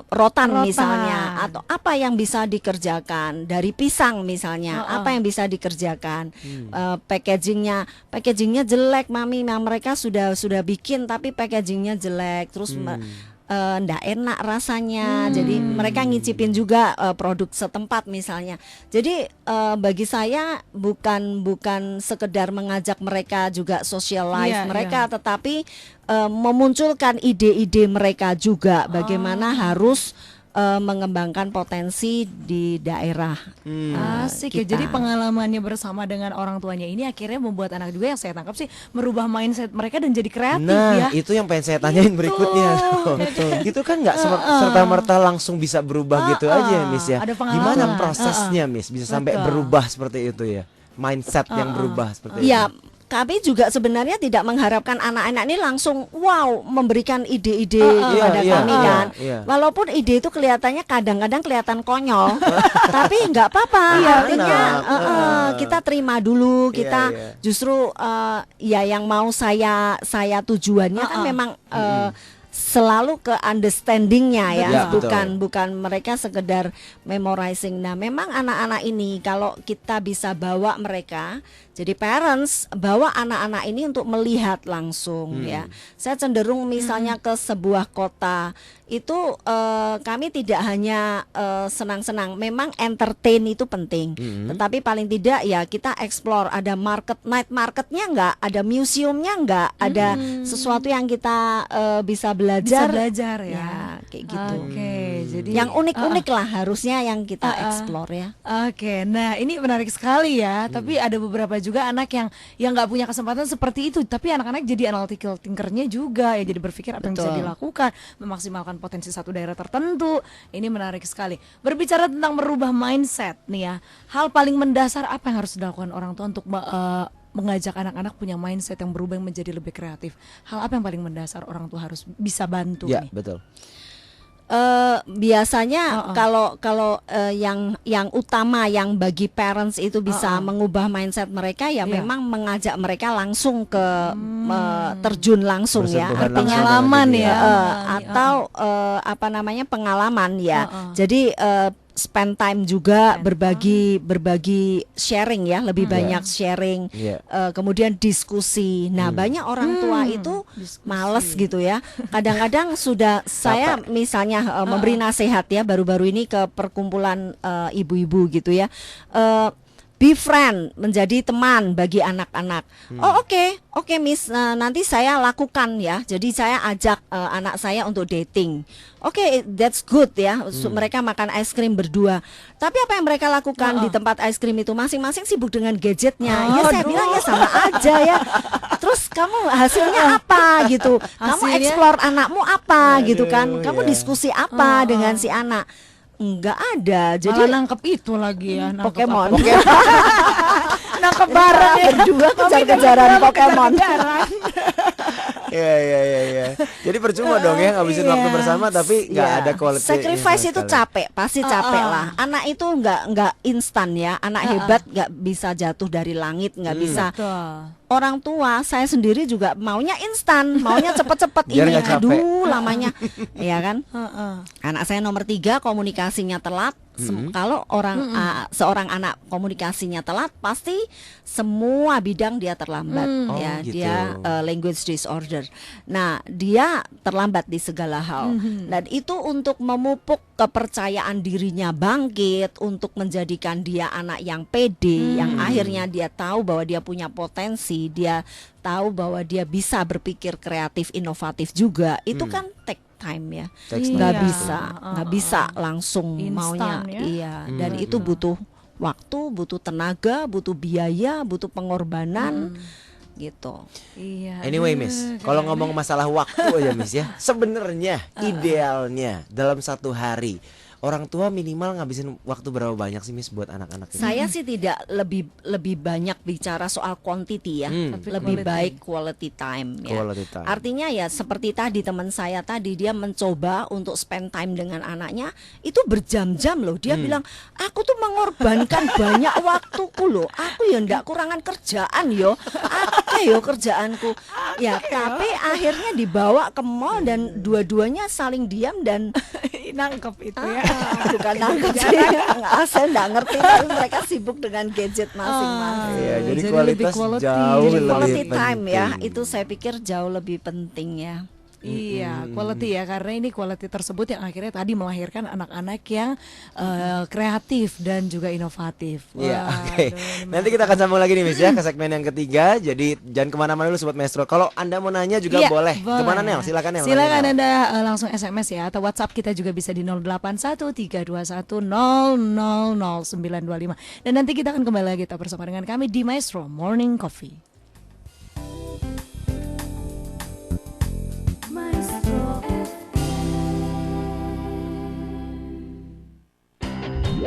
rotan misalnya, atau apa yang bisa dikerjakan dari pisang misalnya, apa yang bisa dikerjakan. Packagingnya jelek mami, yang mereka sudah bikin tapi packagingnya jelek, terus ndak enak rasanya. Jadi mereka ngicipin juga produk setempat misalnya. Jadi bagi saya bukan sekedar mengajak mereka juga social life mereka, tetapi memunculkan ide-ide mereka juga bagaimana harus mengembangkan potensi di daerah. Asik ya. Jadi pengalamannya bersama dengan orang tuanya ini akhirnya membuat anak juga yang saya tangkap sih merubah mindset mereka dan jadi kreatif ya. Nah itu yang pengen saya tanyain berikutnya. Itu kan nggak serta-merta langsung bisa berubah gitu aja Miss ya. Gimana prosesnya Miss bisa sampai berubah seperti itu ya, mindset yang berubah seperti itu. Kami juga sebenarnya tidak mengharapkan anak-anak ini langsung memberikan ide-ide kepada kami kan. Walaupun ide itu kelihatannya kadang-kadang kelihatan konyol, tapi nggak apa-apa. Artinya kita terima dulu, kita justru yang mau saya tujuannya kan memang selalu ke understandingnya ya, bukan mereka sekedar memorizing. Nah memang anak-anak ini kalau kita bisa bawa mereka, jadi parents bawa anak-anak ini untuk melihat langsung ya. Saya cenderung misalnya ke sebuah kota itu kami tidak hanya senang-senang, memang entertain itu penting, tetapi paling tidak ya kita explore, ada night marketnya nggak, ada museumnya nggak, ada sesuatu yang kita bisa belajar ya kayak gitu. Jadi yang unik-unik lah harusnya yang kita explore ya. Nah ini menarik sekali ya. Tapi ada beberapa juga anak yang nggak punya kesempatan seperti itu, tapi anak-anak jadi analytical thinkernya juga ya, jadi berpikir apa yang bisa dilakukan, memaksimalkan potensi satu daerah tertentu. Ini menarik sekali. Berbicara tentang merubah mindset nih ya, hal paling mendasar apa yang harus dilakukan orang tua untuk mengajak anak-anak punya mindset yang berubah menjadi lebih kreatif? Hal apa yang paling mendasar orang tua harus bisa bantu nih? Betul. Biasanya kalau yang utama yang bagi parents itu bisa mengubah mindset mereka ya memang mengajak mereka langsung ke terjun langsung ya, pengalaman ya, atau apa namanya pengalaman ya. Jadi spend time juga, berbagi sharing ya, lebih banyak sharing, kemudian diskusi. Nah, banyak orang tua itu males gitu ya. Kadang-kadang sudah saya misalnya memberi nasihat ya baru-baru ini ke perkumpulan ibu-ibu gitu ya. Be friend, menjadi teman bagi anak-anak. Oh oke Miss, nanti saya lakukan ya. Jadi saya ajak anak saya untuk dating. Oke, that's good ya. Mereka makan es krim berdua. Tapi apa yang mereka lakukan di tempat es krim itu? Masing-masing sibuk dengan gadgetnya. Ya saya bilang ya sama aja ya. Terus kamu hasilnya apa gitu? Kamu explore anakmu apa gitu kan? Kamu diskusi apa dengan si anak? Enggak ada. Jadi malah nangkep itu lagi ya, Pokemon. Nangkep bareng ya. Berdua kejar-kejaran Pokemon. Iya. Jadi percuma dong ya ngabisin waktu bersama tapi nggak ada quality. Sacrifice itu capek, pasti capek lah. Anak itu nggak instan ya. Anak hebat nggak bisa jatuh dari langit, nggak bisa. Orang tua saya sendiri juga maunya instan, maunya cepet-cepet ini. Aduh lamanya, ya kan. Anak saya nomor 3 komunikasinya telat. Kalau seorang anak komunikasinya telat, pasti semua bidang dia terlambat ya. Gitu. Dia language disorder. Nah, dia terlambat di segala hal. Dan itu untuk memupuk kepercayaan dirinya bangkit, untuk menjadikan dia anak yang pede, yang akhirnya dia tahu bahwa dia punya potensi, dia tahu bahwa dia bisa berpikir kreatif, inovatif juga. Itu kan take time ya, nggak bisa langsung instan, maunya ya? Iya. Dan itu butuh waktu, butuh tenaga, butuh biaya, butuh pengorbanan gitu. Iya. Anyway Miss, kalau ngomong masalah waktu aja Miss ya, sebenarnya idealnya dalam satu hari orang tua minimal ngabisin waktu berapa banyak sih Miss buat anak-anak ini? Saya sih tidak lebih banyak bicara soal quantity ya, lebih baik quality time ya. Artinya ya seperti tadi teman saya tadi, dia mencoba untuk spend time dengan anaknya itu berjam-jam loh. Dia bilang, aku tuh mengorbankan banyak waktuku loh. Aku ya ndak kurangan kerjaan yo. Oke yo kerjaanku. Ya tapi akhirnya dibawa ke mall dan dua-duanya saling diam dan nangkep itu ya. Bukan nangkep sih, saya nggak ngerti, tapi mereka sibuk dengan gadget masing-masing. Iya, jadi kualitas jauh lebih quality time ya, itu saya pikir jauh lebih penting ya. Iya, quality ya, karena ini quality tersebut yang akhirnya tadi melahirkan anak-anak yang kreatif dan juga inovatif. Iya, oke. Nanti kita akan sambung lagi nih Miss ya ke segmen yang ketiga. Jadi jangan kemana-mana dulu Sobat Maestro. Kalau Anda mau nanya juga boleh. Kemana Nel? Silakan Nel. Silakan Anda langsung SMS ya, atau WhatsApp kita juga bisa di 081321000925. Dan nanti kita akan kembali lagi bersama dengan kami di Maestro Morning Coffee.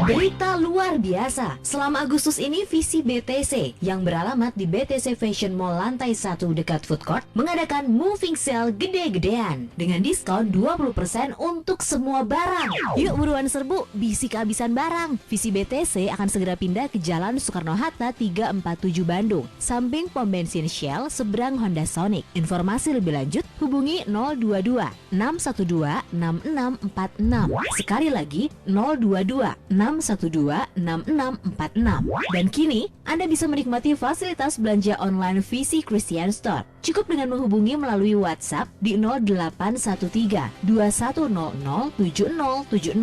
Berita luar biasa. Selama Agustus ini Visi BTC yang beralamat di BTC Fashion Mall lantai 1 dekat Food Court mengadakan moving sale gede-gedean dengan diskon 20% untuk semua barang. Yuk buruan serbu, bisi kehabisan barang. Visi BTC akan segera pindah ke Jalan Soekarno-Hatta 347 Bandung, samping pom bensin Shell seberang Honda Sonic. Informasi lebih lanjut hubungi 022 612 6646. Sekali lagi 022 612-6646. Dan kini Anda bisa menikmati fasilitas belanja online Visi Christian Store. Cukup dengan menghubungi melalui WhatsApp di 0813 2100 7070,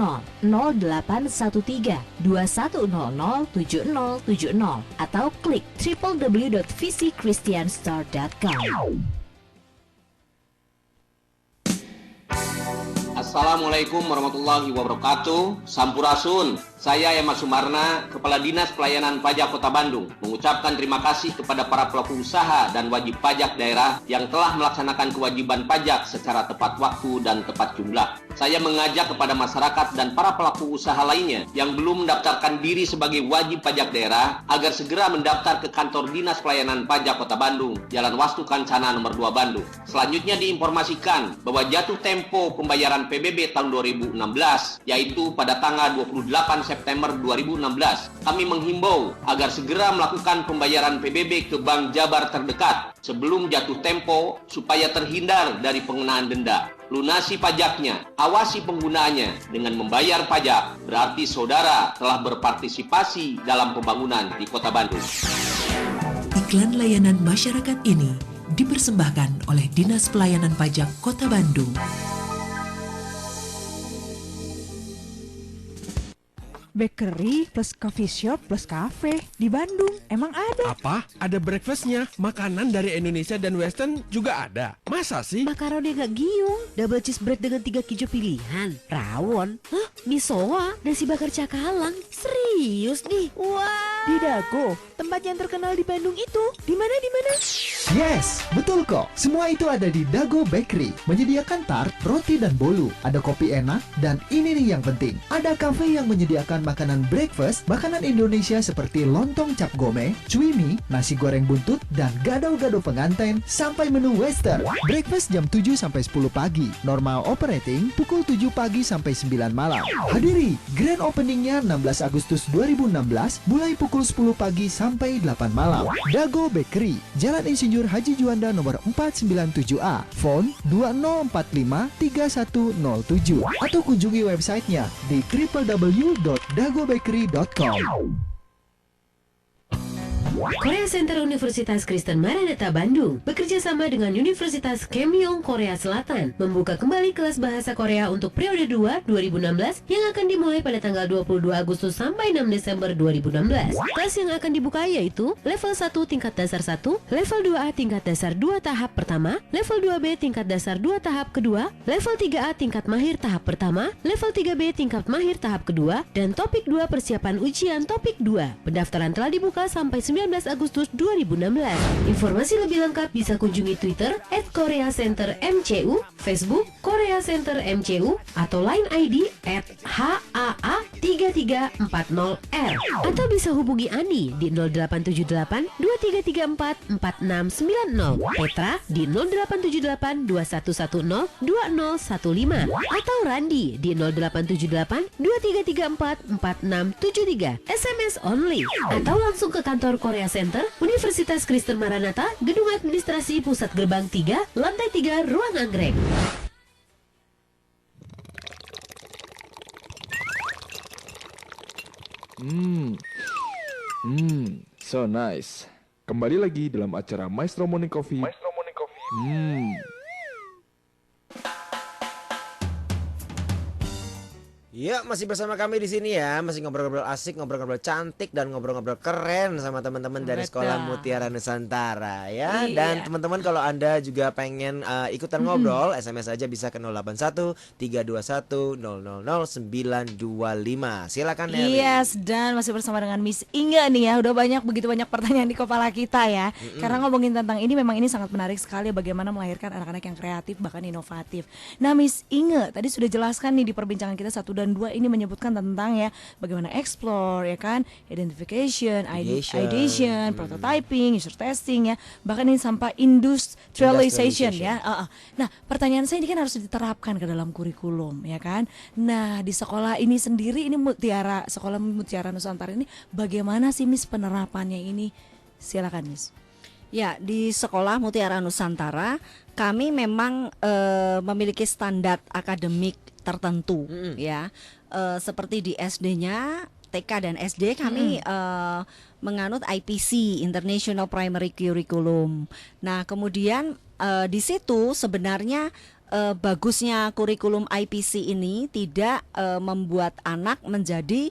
0813 2100 7070, atau klik www.visichristianstore.com. Assalamualaikum warahmatullahi wabarakatuh. Sampurasun. Saya Emak Sumarna, Kepala Dinas Pelayanan Pajak Kota Bandung, mengucapkan terima kasih kepada para pelaku usaha dan wajib pajak daerah yang telah melaksanakan kewajiban pajak secara tepat waktu dan tepat jumlah. Saya mengajak kepada masyarakat dan para pelaku usaha lainnya yang belum mendaftarkan diri sebagai wajib pajak daerah agar segera mendaftar ke kantor Dinas Pelayanan Pajak Kota Bandung, Jalan Wastu Kancana nomor 2 Bandung. Selanjutnya diinformasikan bahwa jatuh tempo pembayaran PBB tahun 2016 yaitu pada tanggal 28 September 2016. Kami menghimbau agar segera melakukan pembayaran PBB ke Bank Jabar terdekat sebelum jatuh tempo supaya terhindar dari pengenaan denda. Lunasi pajaknya, awasi penggunaannya dengan membayar pajak. Berarti saudara telah berpartisipasi dalam pembangunan di Kota Bandung. Iklan layanan masyarakat ini dipersembahkan oleh Dinas Pelayanan Pajak Kota Bandung. Bakery plus coffee shop plus cafe di Bandung. Emang ada? Apa? Ada breakfastnya? Makanan dari Indonesia dan Western juga ada? Masa sih? Makaroni gak giung, double cheese bread dengan 3 keju pilihan, rawon, misoa, nasi bakar cakalang. Serius nih? Wah. Di Dago, tempat yang terkenal di Bandung itu. Di mana? Yes, betul kok. Semua itu ada di Dago Bakery. Menyediakan tart, roti, dan bolu. Ada kopi enak, dan ini nih yang penting. Ada cafe yang menyediakan makanan breakfast, makanan Indonesia seperti lontong cap gome, cui mie, nasi goreng buntut, dan gado-gado pengantin, sampai menu western. Breakfast jam 7 sampai 10 pagi. Normal operating pukul 7 pagi sampai 9 malam. Hadiri, grand openingnya 16 Agustus 2016, mulai pukul 10 pagi sampai 8 malam. Dago Bakery, Jalan Insinyur Haji Juanda nomor 497A, phone 2045 3107, atau kunjungi websitenya di www.dagobakery.com. Korea Center Universitas Kristen Maranatha Bandung bekerja sama dengan Universitas Keimyung Korea Selatan membuka kembali kelas bahasa Korea untuk periode 2 2016 yang akan dimulai pada tanggal 22 Agustus sampai 6 Desember 2016. Kelas yang akan dibuka yaitu level 1 tingkat dasar 1, level 2A tingkat dasar 2 tahap pertama, level 2B tingkat dasar 2 tahap kedua, level 3A tingkat mahir tahap pertama, level 3B tingkat mahir tahap kedua, dan topik 2 persiapan ujian topik 2. Pendaftaran telah dibuka sampai 19 Agustus 2016. Informasi lebih lengkap bisa kunjungi Twitter @KoreaCenterMCU, Facebook Korea Center MCU, atau Line ID @HAA3340R, atau bisa hubungi Ani di 0878 2334 4690, Petra di 0878 2110 2015, atau Randi di 0878 2334 4673. SMS only, atau langsung ke kantor Korea Center Universitas Kristen Maranatha, Gedung Administrasi Pusat Gerbang 3, Lantai 3, Ruang Anggrek. So nice. Kembali lagi dalam acara Maestro Morning Coffee. Ya, masih bersama kami di sini ya, masih ngobrol-ngobrol asik, ngobrol-ngobrol cantik, dan ngobrol-ngobrol keren sama teman-teman dari Sekolah Mutiara Nusantara ya. Iya. Dan teman-teman kalau Anda juga pengen ikutan ngobrol, SMS aja bisa ke 081 321 000 925. Silakan Neri. Yes, dan masih bersama dengan Miss Inga nih ya. Udah begitu banyak pertanyaan di kepala kita ya. Karena ngomongin tentang ini memang ini sangat menarik sekali, bagaimana melahirkan anak-anak yang kreatif bahkan inovatif. Nah, Miss Inga tadi sudah jelaskan nih di perbincangan kita 1 dan 2 ini menyebutkan tentang ya bagaimana explore ya kan, identification, ideation, prototyping, user testing ya, bahkan ini sampai industrialization ya. Nah, pertanyaan saya ini kan harus diterapkan ke dalam kurikulum ya kan. Nah, di sekolah ini sendiri, ini Sekolah Mutiara Nusantara ini bagaimana sih Miss penerapannya ini? Silakan Miss. Ya, di Sekolah Mutiara Nusantara kami memang memiliki standar akademik tertentu ya. Seperti di SD-nya, TK dan SD kami menganut IPC, International Primary Curriculum. Nah, kemudian di situ sebenarnya bagusnya kurikulum IPC ini tidak membuat anak menjadi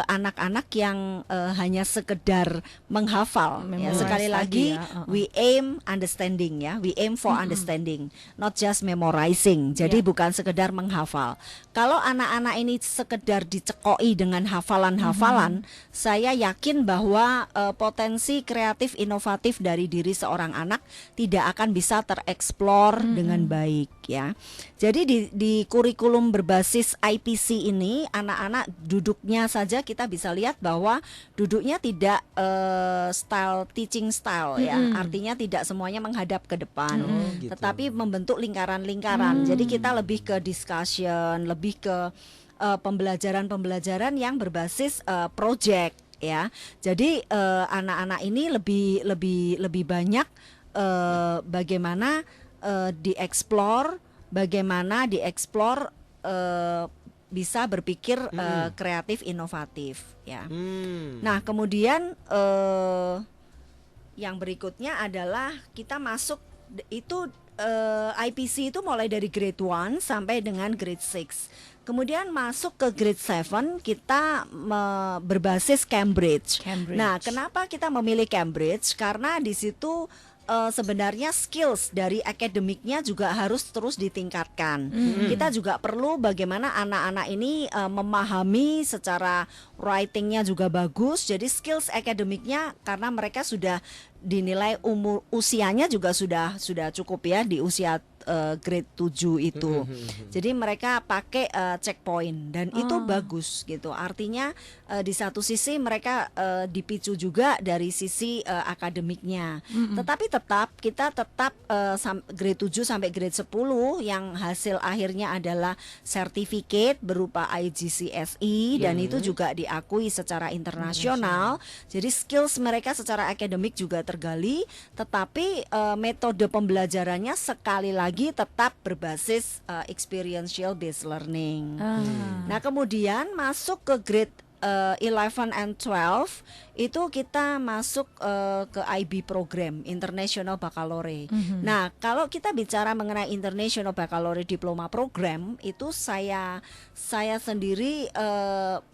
anak-anak yang hanya sekedar menghafal ya. Sekali lagi we aim understanding ya, we aim for understanding, not just memorizing. Jadi bukan sekedar menghafal. Kalau anak-anak ini sekedar dicekoi dengan hafalan-hafalan, saya yakin bahwa potensi kreatif inovatif dari diri seorang anak tidak akan bisa tereksplor dengan baik ya. Jadi di kurikulum berbasis IPC ini, anak-anak duduknya saja kita bisa lihat bahwa duduknya tidak teaching style ya. Artinya tidak semuanya menghadap ke depan, tetapi membentuk lingkaran-lingkaran. Jadi kita lebih ke discussion, lebih ke pembelajaran-pembelajaran yang berbasis project ya. Jadi anak-anak ini lebih banyak bagaimana dieksplor bisa berpikir kreatif inovatif ya. Nah kemudian yang berikutnya adalah kita masuk itu IPC itu mulai dari grade 1 sampai dengan grade 6. Kemudian masuk ke grade 7 kita berbasis Cambridge. Nah, kenapa kita memilih Cambridge? Karena di situ sebenarnya skills dari akademiknya juga harus terus ditingkatkan. Kita juga perlu bagaimana anak-anak ini memahami secara writingnya juga bagus. Jadi skills akademiknya karena mereka sudah dinilai usianya juga sudah cukup ya di usia grade 7 itu. Jadi mereka pakai checkpoint dan itu bagus gitu. Artinya di satu sisi mereka dipicu juga dari sisi akademiknya. Tetapi kita tetap grade 7 sampai grade 10 yang hasil akhirnya adalah sertifikat berupa IGCSE dan itu juga diakui secara internasional. Jadi skills mereka secara akademik juga tergali, tetapi metode pembelajarannya sekali lagi tetap berbasis experiential based learning. Nah, kemudian masuk ke grade 11 and 12 itu kita masuk ke IB program International Baccalaureate. Nah, kalau kita bicara mengenai International Baccalaureate Diploma Program itu saya sendiri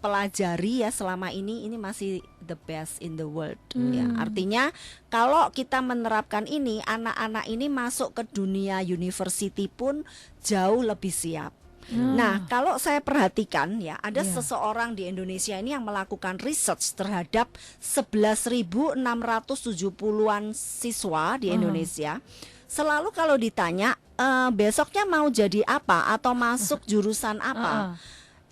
pelajari ya selama ini masih the best in the world ya. Artinya kalau kita menerapkan ini, anak-anak ini masuk ke dunia university pun jauh lebih siap. Nah, kalau saya perhatikan ya, ada seseorang di Indonesia ini yang melakukan research terhadap 11.670-an siswa di Indonesia. Selalu kalau ditanya besoknya mau jadi apa atau masuk jurusan apa,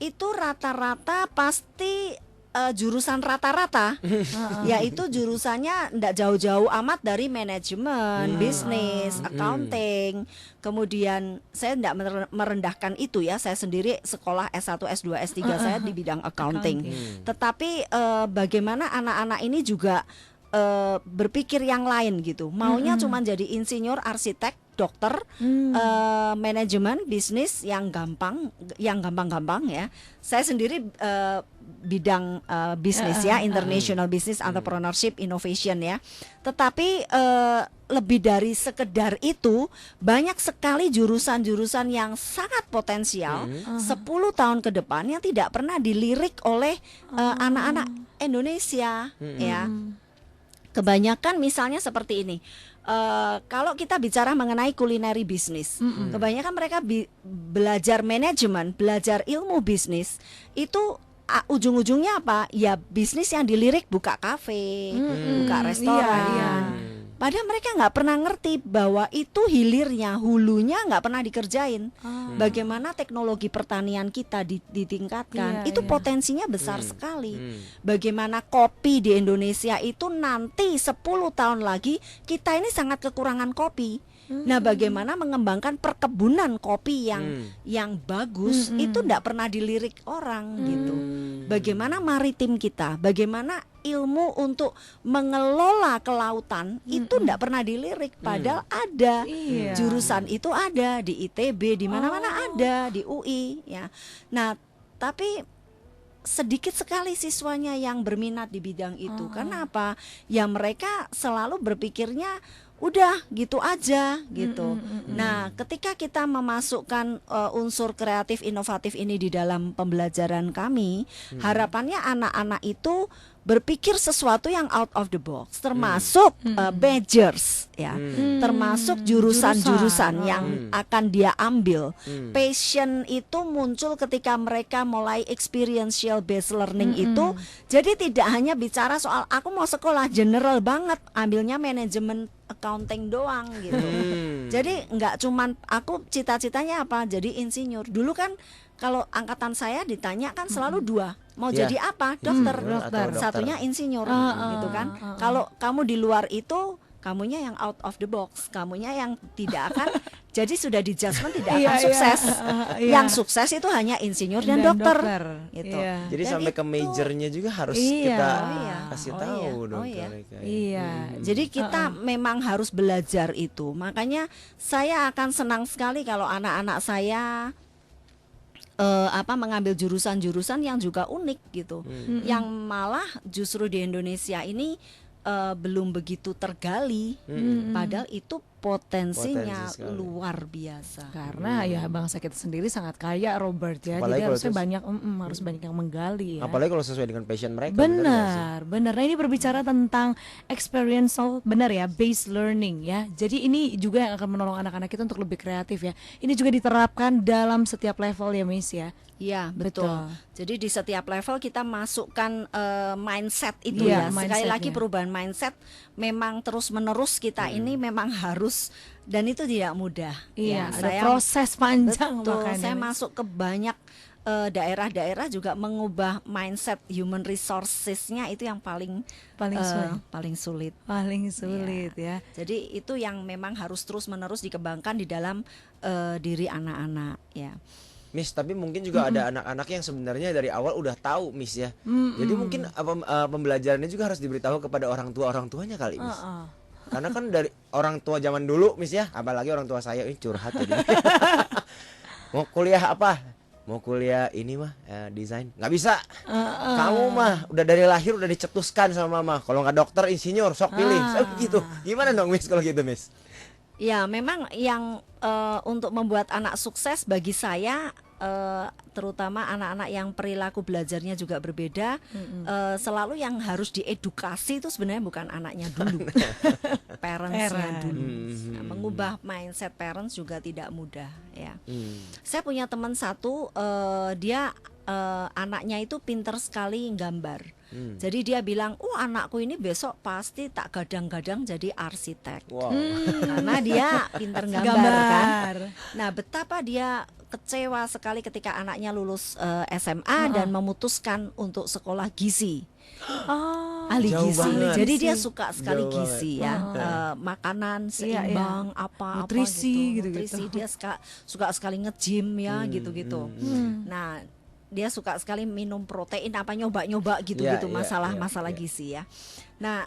itu rata-rata pasti jurusan rata-rata, yaitu jurusannya tidak jauh-jauh amat dari manajemen, bisnis, accounting. Kemudian saya tidak merendahkan itu ya, saya sendiri sekolah S1, S2, S3 saya di bidang accounting. Tetapi bagaimana anak-anak ini juga berpikir yang lain gitu, maunya cuma jadi insinyur, arsitek, dokter, manajemen, bisnis yang gampang-gampang ya. Saya sendiri bidang bisnis ya, international business, entrepreneurship, innovation ya. Tetapi lebih dari sekedar itu, banyak sekali jurusan-jurusan yang sangat potensial 10 tahun ke depan yang tidak pernah dilirik oleh anak-anak Indonesia ya. Kebanyakan misalnya seperti ini. Kalau kita bicara mengenai culinary bisnis, kebanyakan mereka belajar manajemen, belajar ilmu bisnis, itu ujung-ujungnya apa? Ya bisnis yang dilirik buka kafe, buka restoran. Padahal mereka nggak pernah ngerti bahwa itu hilirnya, hulunya nggak pernah dikerjain. Bagaimana teknologi pertanian kita ditingkatkan, itu potensinya besar sekali. Bagaimana kopi di Indonesia itu nanti 10 tahun lagi kita ini sangat kekurangan kopi. Nah, bagaimana mengembangkan perkebunan kopi yang bagus itu tidak pernah dilirik orang gitu. Bagaimana maritim kita, bagaimana ilmu untuk mengelola kelautan itu tidak pernah dilirik, padahal ada jurusan itu ada di ITB, di mana-mana ada di UI ya. Nah, tapi sedikit sekali siswanya yang berminat di bidang itu. Kenapa? Ya mereka selalu berpikirnya udah gitu aja gitu. Nah, ketika kita memasukkan unsur kreatif inovatif ini di dalam pembelajaran kami, harapannya anak-anak itu berpikir sesuatu yang out of the box, termasuk majors ya, termasuk jurusan-jurusan yang akan dia ambil. Passion itu muncul ketika mereka mulai experiential based learning itu. Jadi tidak hanya bicara soal aku mau sekolah general banget, ambilnya manajemen accounting doang gitu. Jadi nggak cuman aku cita-citanya apa jadi insinyur. Dulu kan kalau angkatan saya ditanya kan selalu dua, mau jadi apa? Dokter. Satunya insinyur gitu kan. Kalau kamu di luar itu kamunya yang out of the box, kamunya yang tidak akan jadi sudah di judgment tidak akan Iya, sukses. iya. Yang sukses itu hanya insinyur dan dokter. gitu. Jadi Dan sampai ke itu- majornya juga harus Iya, kita iya. kasih Oh tahu iya, dong oh iya. mereka. Iya, jadi kita memang harus belajar itu. Makanya saya akan senang sekali kalau anak-anak saya mengambil jurusan-jurusan yang juga unik gitu. Yang malah justru di Indonesia ini belum begitu tergali. Padahal itu potensinya Potensi sekali. luar biasa. Karena ya bangsa kita sendiri sangat kaya, Robert ya. Apalagi Jadi kalau harusnya terus- banyak harus banyak yang menggali ya. Apalagi kalau sesuai dengan passion mereka. bener nggak sih? Benar. Nah ini berbicara tentang experiential, benar ya, based learning ya. Jadi ini juga yang akan menolong anak-anak kita untuk lebih kreatif ya. Ini juga diterapkan dalam setiap level ya, Miss ya. Iya, betul. Jadi di setiap level kita masukkan mindset itu Iya, ya. Sekali mindsetnya. lagi perubahan mindset memang terus-menerus kita ini memang harus, dan itu tidak mudah. Iya, Ya, ada proses panjang betul, makanya, saya Miss. masuk ke banyak daerah-daerah juga mengubah mindset human resources-nya itu yang paling sulit. paling sulit ya. Jadi itu yang memang harus terus-menerus dikembangkan di dalam diri anak-anak ya. Miss, tapi mungkin juga ada anak-anak yang sebenarnya dari awal udah tahu, Miss ya. Jadi mungkin pembelajarannya juga harus diberitahu kepada orang tuanya kali, Miss. Karena kan dari orang tua zaman dulu, Miss ya, apalagi orang tua saya ini curhat jadi. Mau kuliah apa? Mau kuliah ini mah desain. Nggak bisa. Kamu mah udah dari lahir udah dicetuskan sama mama. Kalau nggak dokter, insinyur, sok pilih. Gitu. Gimana dong, Miss, kalau gitu, Miss? Ya, memang yang untuk membuat anak sukses bagi saya, terutama anak-anak yang perilaku belajarnya juga berbeda, selalu yang harus diedukasi itu sebenarnya bukan anaknya dulu, parentsnya dulu. Nah, mengubah mindset parents juga tidak mudah ya. Saya punya teman satu, dia anaknya itu pinter sekali gambar. Jadi dia bilang, anakku ini besok pasti tak gadang-gadang jadi arsitek. Wow. Karena dia pinter gambar kan. Nah, betapa dia kecewa sekali ketika anaknya lulus SMA dan memutuskan untuk sekolah gizi. Ahli Jauh gizi. banget. Jadi dia suka sekali Jauh gizi banget. ya. Makanan Iya, seimbang, iya. apa Nutrisi gitu. gitu-gitu. Nutrisi dia suka sekali nge-gym ya gitu-gitu. Nah, dia suka sekali minum protein, apa nyoba-nyoba gitu-gitu, masalah gizi ya. Nah,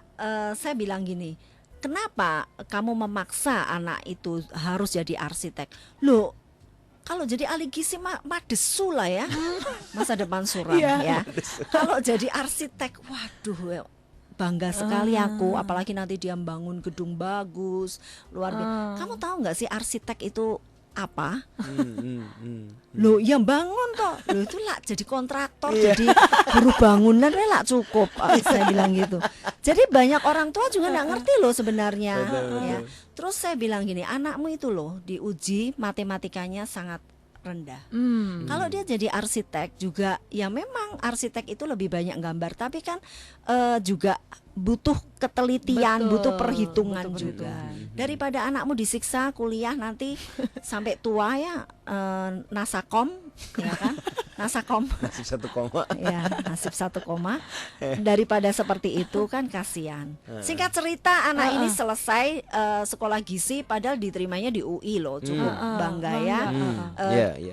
saya bilang gini, kenapa kamu memaksa anak itu harus jadi arsitek? Loh, kalau jadi ahli gizi mah desu lah ya, masa depan suram ya. Kalau jadi arsitek, waduh, bangga sekali aku, apalagi nanti dia bangun gedung bagus, luar biasa. Kamu tahu nggak sih arsitek itu apa? Loh, yang bangun toh. Loh, itu lah jadi kontraktor, jadi buruh bangunan lah cukup. Saya bilang gitu. Jadi banyak orang tua juga nggak ngerti loh sebenarnya. Ya. Terus saya bilang gini, anakmu itu loh diuji matematikanya sangat rendah. Kalau dia jadi arsitek juga, ya memang arsitek itu lebih banyak gambar, tapi kan juga butuh ketelitian, butuh perhitungan juga. Daripada anakmu disiksa kuliah nanti sampai tua ya, nasakom, ya kan? Nasakom. Nasib 1 koma. Ya, nasib 1 koma. Daripada seperti itu kan kasihan. Singkat cerita, anak ini selesai sekolah gizi, padahal diterimanya di UI loh, cukup bangga ya.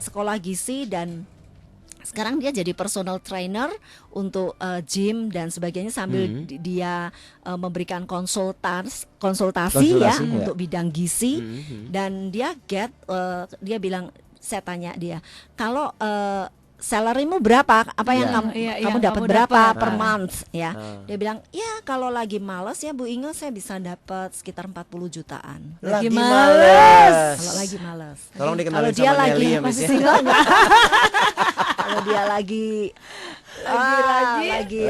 Sekolah gizi dan sekarang dia jadi personal trainer untuk gym dan sebagainya sambil dia memberikan konsultasi ya untuk bidang gizi. Dan dia dia bilang, saya tanya dia, kalau salarymu berapa? Apa yang kamu dapat berapa per month ya? Dia bilang, ya kalau lagi males ya Bu Inge, saya bisa dapat sekitar 40 jutaan. Lagi males. Kalau lagi males. Tolong dikenalin kalau dia sama lagi Nelly ya, Miss, masih ya. single enggak? Kalau dia lagi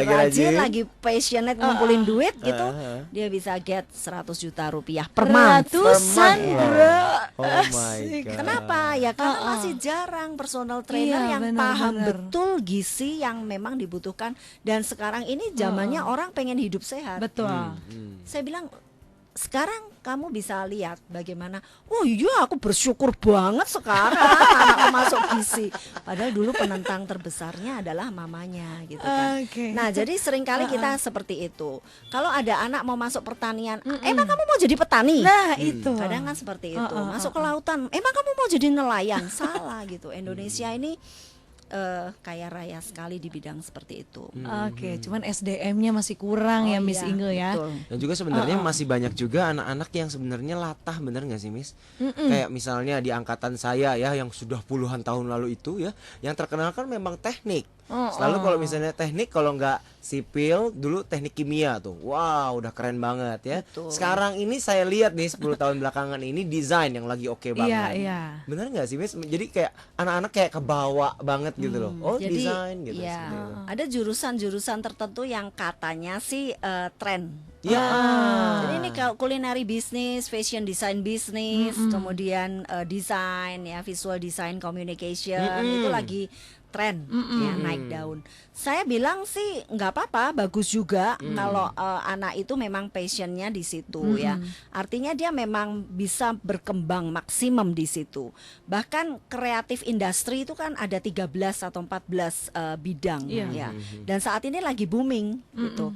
rajin, lagi passionate ngumpulin duit gitu, dia bisa get 100 juta rupiah per month. Ratusan, bro. Oh my God. Kenapa? Ya karena masih jarang personal trainer yang paham betul gizi yang memang dibutuhkan. Dan sekarang ini zamannya orang pengen hidup sehat. Betul. Saya bilang, sekarang kamu bisa lihat bagaimana, oh iya aku bersyukur banget sekarang anakku masuk gizi. Padahal dulu penentang terbesarnya adalah mamanya gitu kan. Nah jadi seringkali kita seperti itu. Kalau ada anak mau masuk pertanian, emang kamu mau jadi petani? Nah itu. Kadang kan seperti itu. Masuk ke lautan, emang kamu mau jadi nelayan? Salah gitu. Indonesia ini kaya raya sekali di bidang seperti itu. Oke, cuman SDM-nya masih kurang ya Miss Inge ya. Betul. Dan juga sebenarnya masih banyak juga anak-anak yang sebenarnya latah, bener nggak sih Miss? Kayak misalnya di angkatan saya ya, yang sudah puluhan tahun lalu itu ya, yang terkenal kan memang teknik. Selalu kalau misalnya teknik, kalau nggak sipil, dulu teknik kimia tuh. Wow, udah keren banget ya. Betul. Sekarang ini saya lihat nih 10 tahun belakangan ini desain yang lagi oke banget. Iya. Bener nggak sih Miss? Jadi kayak anak-anak kayak kebawa banget gitu loh. Oh Jadi, desain gitu. ya, ada jurusan-jurusan tertentu yang katanya sih tren. Ya. Jadi ini kalau culinary business, fashion design business, kemudian desain ya, visual design communication itu lagi tren ya, naik daun. Saya bilang sih nggak apa-apa, bagus juga kalau anak itu memang passionnya di situ ya. Artinya dia memang bisa berkembang maksimum di situ. Bahkan kreatif industri itu kan ada 13 atau 14 bidang ya. Dan saat ini lagi booming gitu.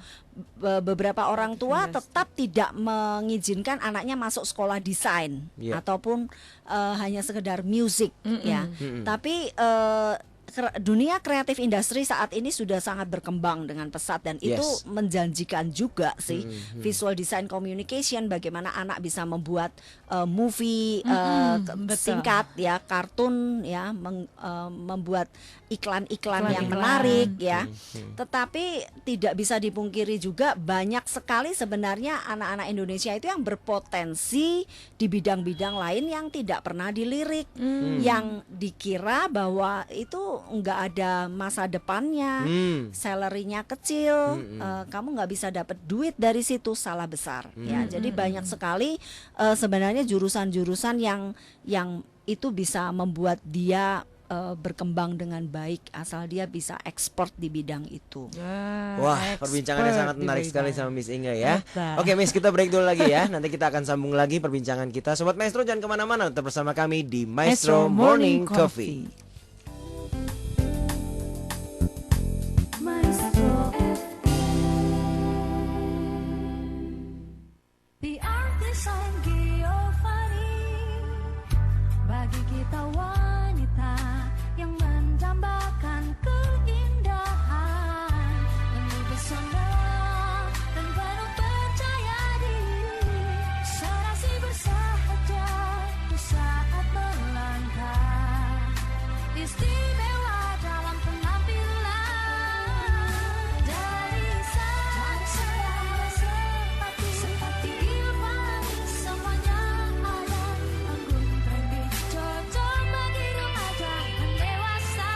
Beberapa orang tua tetap tidak mengizinkan anaknya masuk sekolah desain ataupun hanya sekedar musik ya. Tapi dunia kreatif industri saat ini sudah sangat berkembang dengan pesat dan itu menjanjikan juga sih. Visual design communication, bagaimana anak bisa membuat movie singkat ya, kartun ya, membuat iklan-iklan yang menarik ya. Tetapi tidak bisa dipungkiri juga banyak sekali sebenarnya anak-anak Indonesia itu yang berpotensi di bidang-bidang lain yang tidak pernah dilirik, yang dikira bahwa itu nggak ada masa depannya, salary-nya kecil, kamu nggak bisa dapat duit dari situ, salah besar ya. Jadi banyak sekali sebenarnya jurusan-jurusan yang itu bisa membuat dia berkembang dengan baik asal dia bisa ekspor di bidang itu. Wah, perbincangannya sangat menarik sekali sama Miss Inge ya. Oke Miss, kita break dulu lagi ya. Nanti kita akan sambung lagi perbincangan kita. Sobat Maestro jangan kemana-mana, tetap bersama kami di Maestro Morning Coffee. Bagi kita wanita yang mendambakan keindahan, penuh pesona dan penuh percaya diri, serasi bersahaja di saat melangkah, istimewa dalam penampilan, dari sadar seperti Ilvan, semuanya ada anggun trendy, cocok bagi remaja dan dewasa.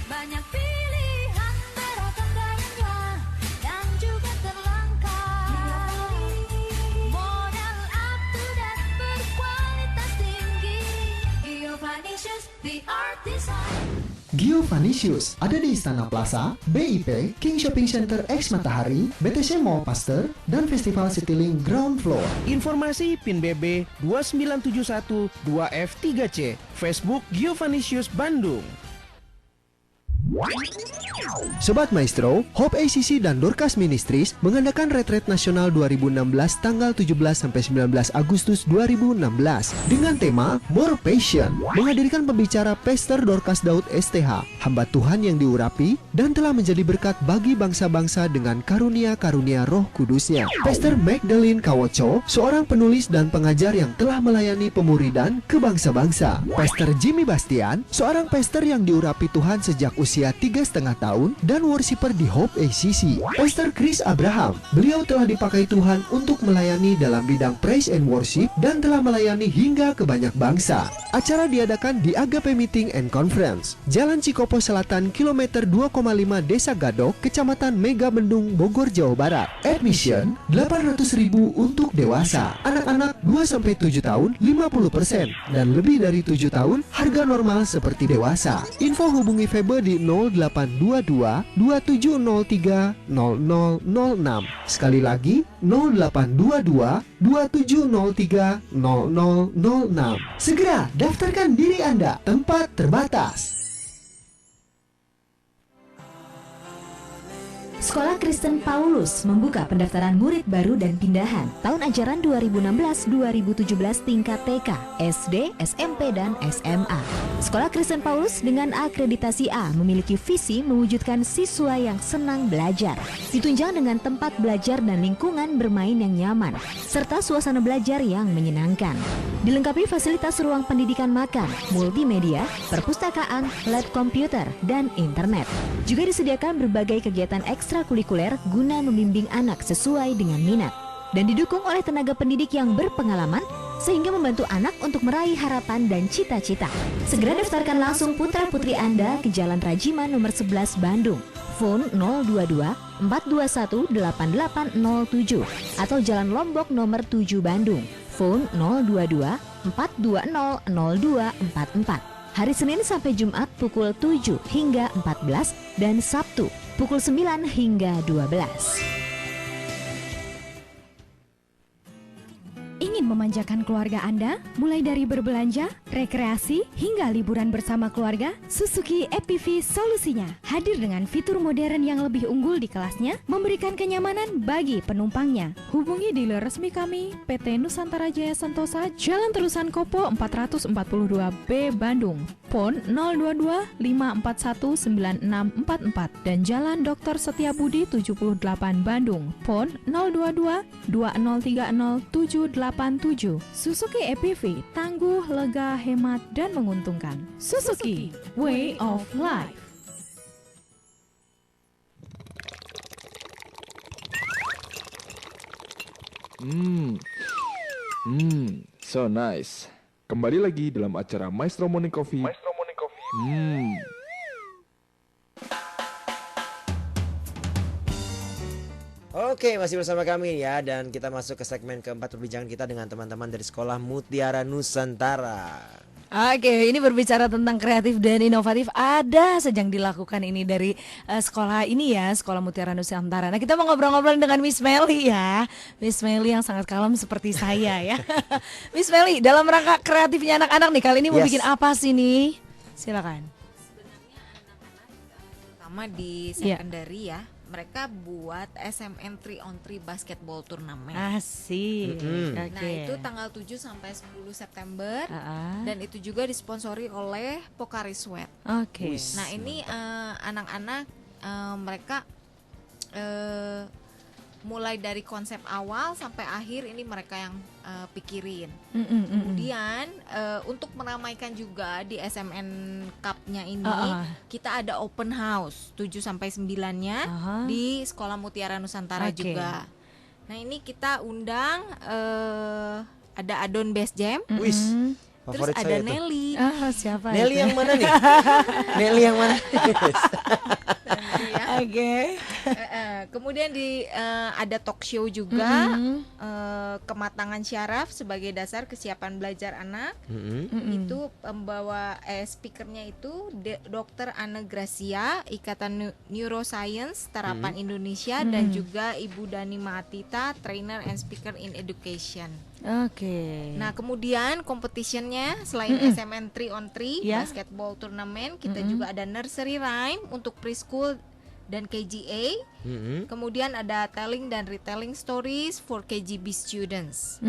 Banyak pilihan beragam gayanya dan juga terlengkap, model up to date berkualitas tinggi. Giovanicius The Art Design. Giovanicius ada di Istana Plaza, BIP, King Shopping Center X Matahari, BTC Mall Pasteur, dan Festival Citylink Ground Floor. Informasi PIN BB 2971 2F3C, Facebook Giovanicius Bandung. Sobat Maestro, Hope ACC dan Dorcas Ministries mengadakan Retreat Nasional 2016 tanggal 17-19 Agustus 2016 dengan tema More Passion, menghadirkan pembicara Pastor Dorcas Daud STH, hamba Tuhan yang diurapi dan telah menjadi berkat bagi bangsa-bangsa dengan karunia-karunia Roh Kudusnya. Pastor Magdalene Kawoco, seorang penulis dan pengajar yang telah melayani pemuridan ke bangsa-bangsa. Pastor Jimmy Bastian, seorang pastor yang diurapi Tuhan sejak usia 3,5 tahun dan worshiper di Hope ACC. Pastor Chris Abraham, beliau telah dipakai Tuhan untuk melayani dalam bidang praise and worship dan telah melayani hingga ke banyak bangsa. Acara diadakan di Agape Meeting and Conference, Jalan Cikopo Selatan, kilometer 2,5 Desa Gadok, Kecamatan Mega Bendung, Bogor, Jawa Barat. Admission 800.000 untuk dewasa. Anak-anak 2-7 tahun 50% dan lebih dari 7 tahun harga normal seperti dewasa. Info hubungi Febe di 0822 2703 0006. Sekali lagi 0822 2703 0006. Segera daftarkan diri Anda, tempat terbatas. Sekolah Kristen Paulus membuka pendaftaran murid baru dan pindahan tahun ajaran 2016-2017 tingkat TK, SD, SMP, dan SMA. Sekolah Kristen Paulus dengan akreditasi A memiliki visi mewujudkan siswa yang senang belajar, ditunjang dengan tempat belajar dan lingkungan bermain yang nyaman, serta suasana belajar yang menyenangkan. Dilengkapi fasilitas ruang pendidikan makan, multimedia, perpustakaan, lab komputer, dan internet. Juga disediakan berbagai kegiatan ekstrakurikuler guna membimbing anak sesuai dengan minat. Dan didukung oleh tenaga pendidik yang berpengalaman sehingga membantu anak untuk meraih harapan dan cita-cita. Segera daftarkan langsung putra-putri Anda ke Jalan Rajiman nomor 11 Bandung. Phone 022 421 8807 atau Jalan Lombok nomor 7 Bandung. Phone 022 420 0244. Hari Senin sampai Jumat pukul 7 hingga 14 dan Sabtu pukul 9 hingga 12. Ingin memanjakan keluarga Anda, mulai dari berbelanja, rekreasi, hingga liburan bersama keluarga? Suzuki EPV solusinya. Hadir dengan fitur modern yang lebih unggul di kelasnya, memberikan kenyamanan bagi penumpangnya. Hubungi dealer resmi kami, PT Nusantara Jaya Sentosa, Jalan Terusan Kopo 442B Bandung. Phone 022 541 9644 dan Jalan Dr. Setiabudi 78 Bandung. Phone 022 2030 787. Suzuki EPV, tangguh, lega, hemat, dan menguntungkan. Suzuki, way of life. So nice. Kembali lagi dalam acara Maestro Morning Coffee. Oke, masih bersama kami ya, dan kita masuk ke segmen keempat perbincangan kita dengan teman-teman dari Sekolah Mutiara Nusantara. Oke, ini berbicara tentang kreatif dan inovatif, ada saja yang dilakukan ini dari sekolah ini ya, Sekolah Mutiara Nusantara. Nah, kita mau ngobrol-ngobrol dengan Miss Meli ya, Miss Meli yang sangat kalem seperti saya ya. Miss Meli, dalam rangka kreatifnya anak-anak nih, kali ini mau bikin apa sih nih? Silakan. Pertama di secondary ya, mereka buat SMN 3-on-3 basketball turnamen. Asik. Nah, itu tanggal 7 sampai 10 September. Dan itu juga disponsori oleh Pocari Sweat. Oke. Nah, ini anak-anak mereka mulai dari konsep awal sampai akhir ini mereka yang pikirin. Kemudian untuk meramaikan juga di SMN Cup-nya ini kita ada open house 7 sampai 9-nya di Sekolah Mutiara Nusantara juga. Nah, ini kita undang ada Adon Best Jam. Terus ada Nelly. Siapa Nelly itu? yang mana nih? Nelly yang mana? Oke. Kemudian ada talk show juga, kematangan syaraf sebagai dasar kesiapan belajar anak. Itu pembawa speakernya itu Dr. Anne Gracia, Ikatan Neuroscience Terapan Indonesia, dan juga Ibu Dani Mahatita, Trainer and Speaker in Education. Oke. Nah, kemudian competitionnya selain SMN 3-on-3 basketball turnamen, kita juga ada nursery rhyme untuk preschool dan KGA. Kemudian ada telling dan retelling stories for KGB students.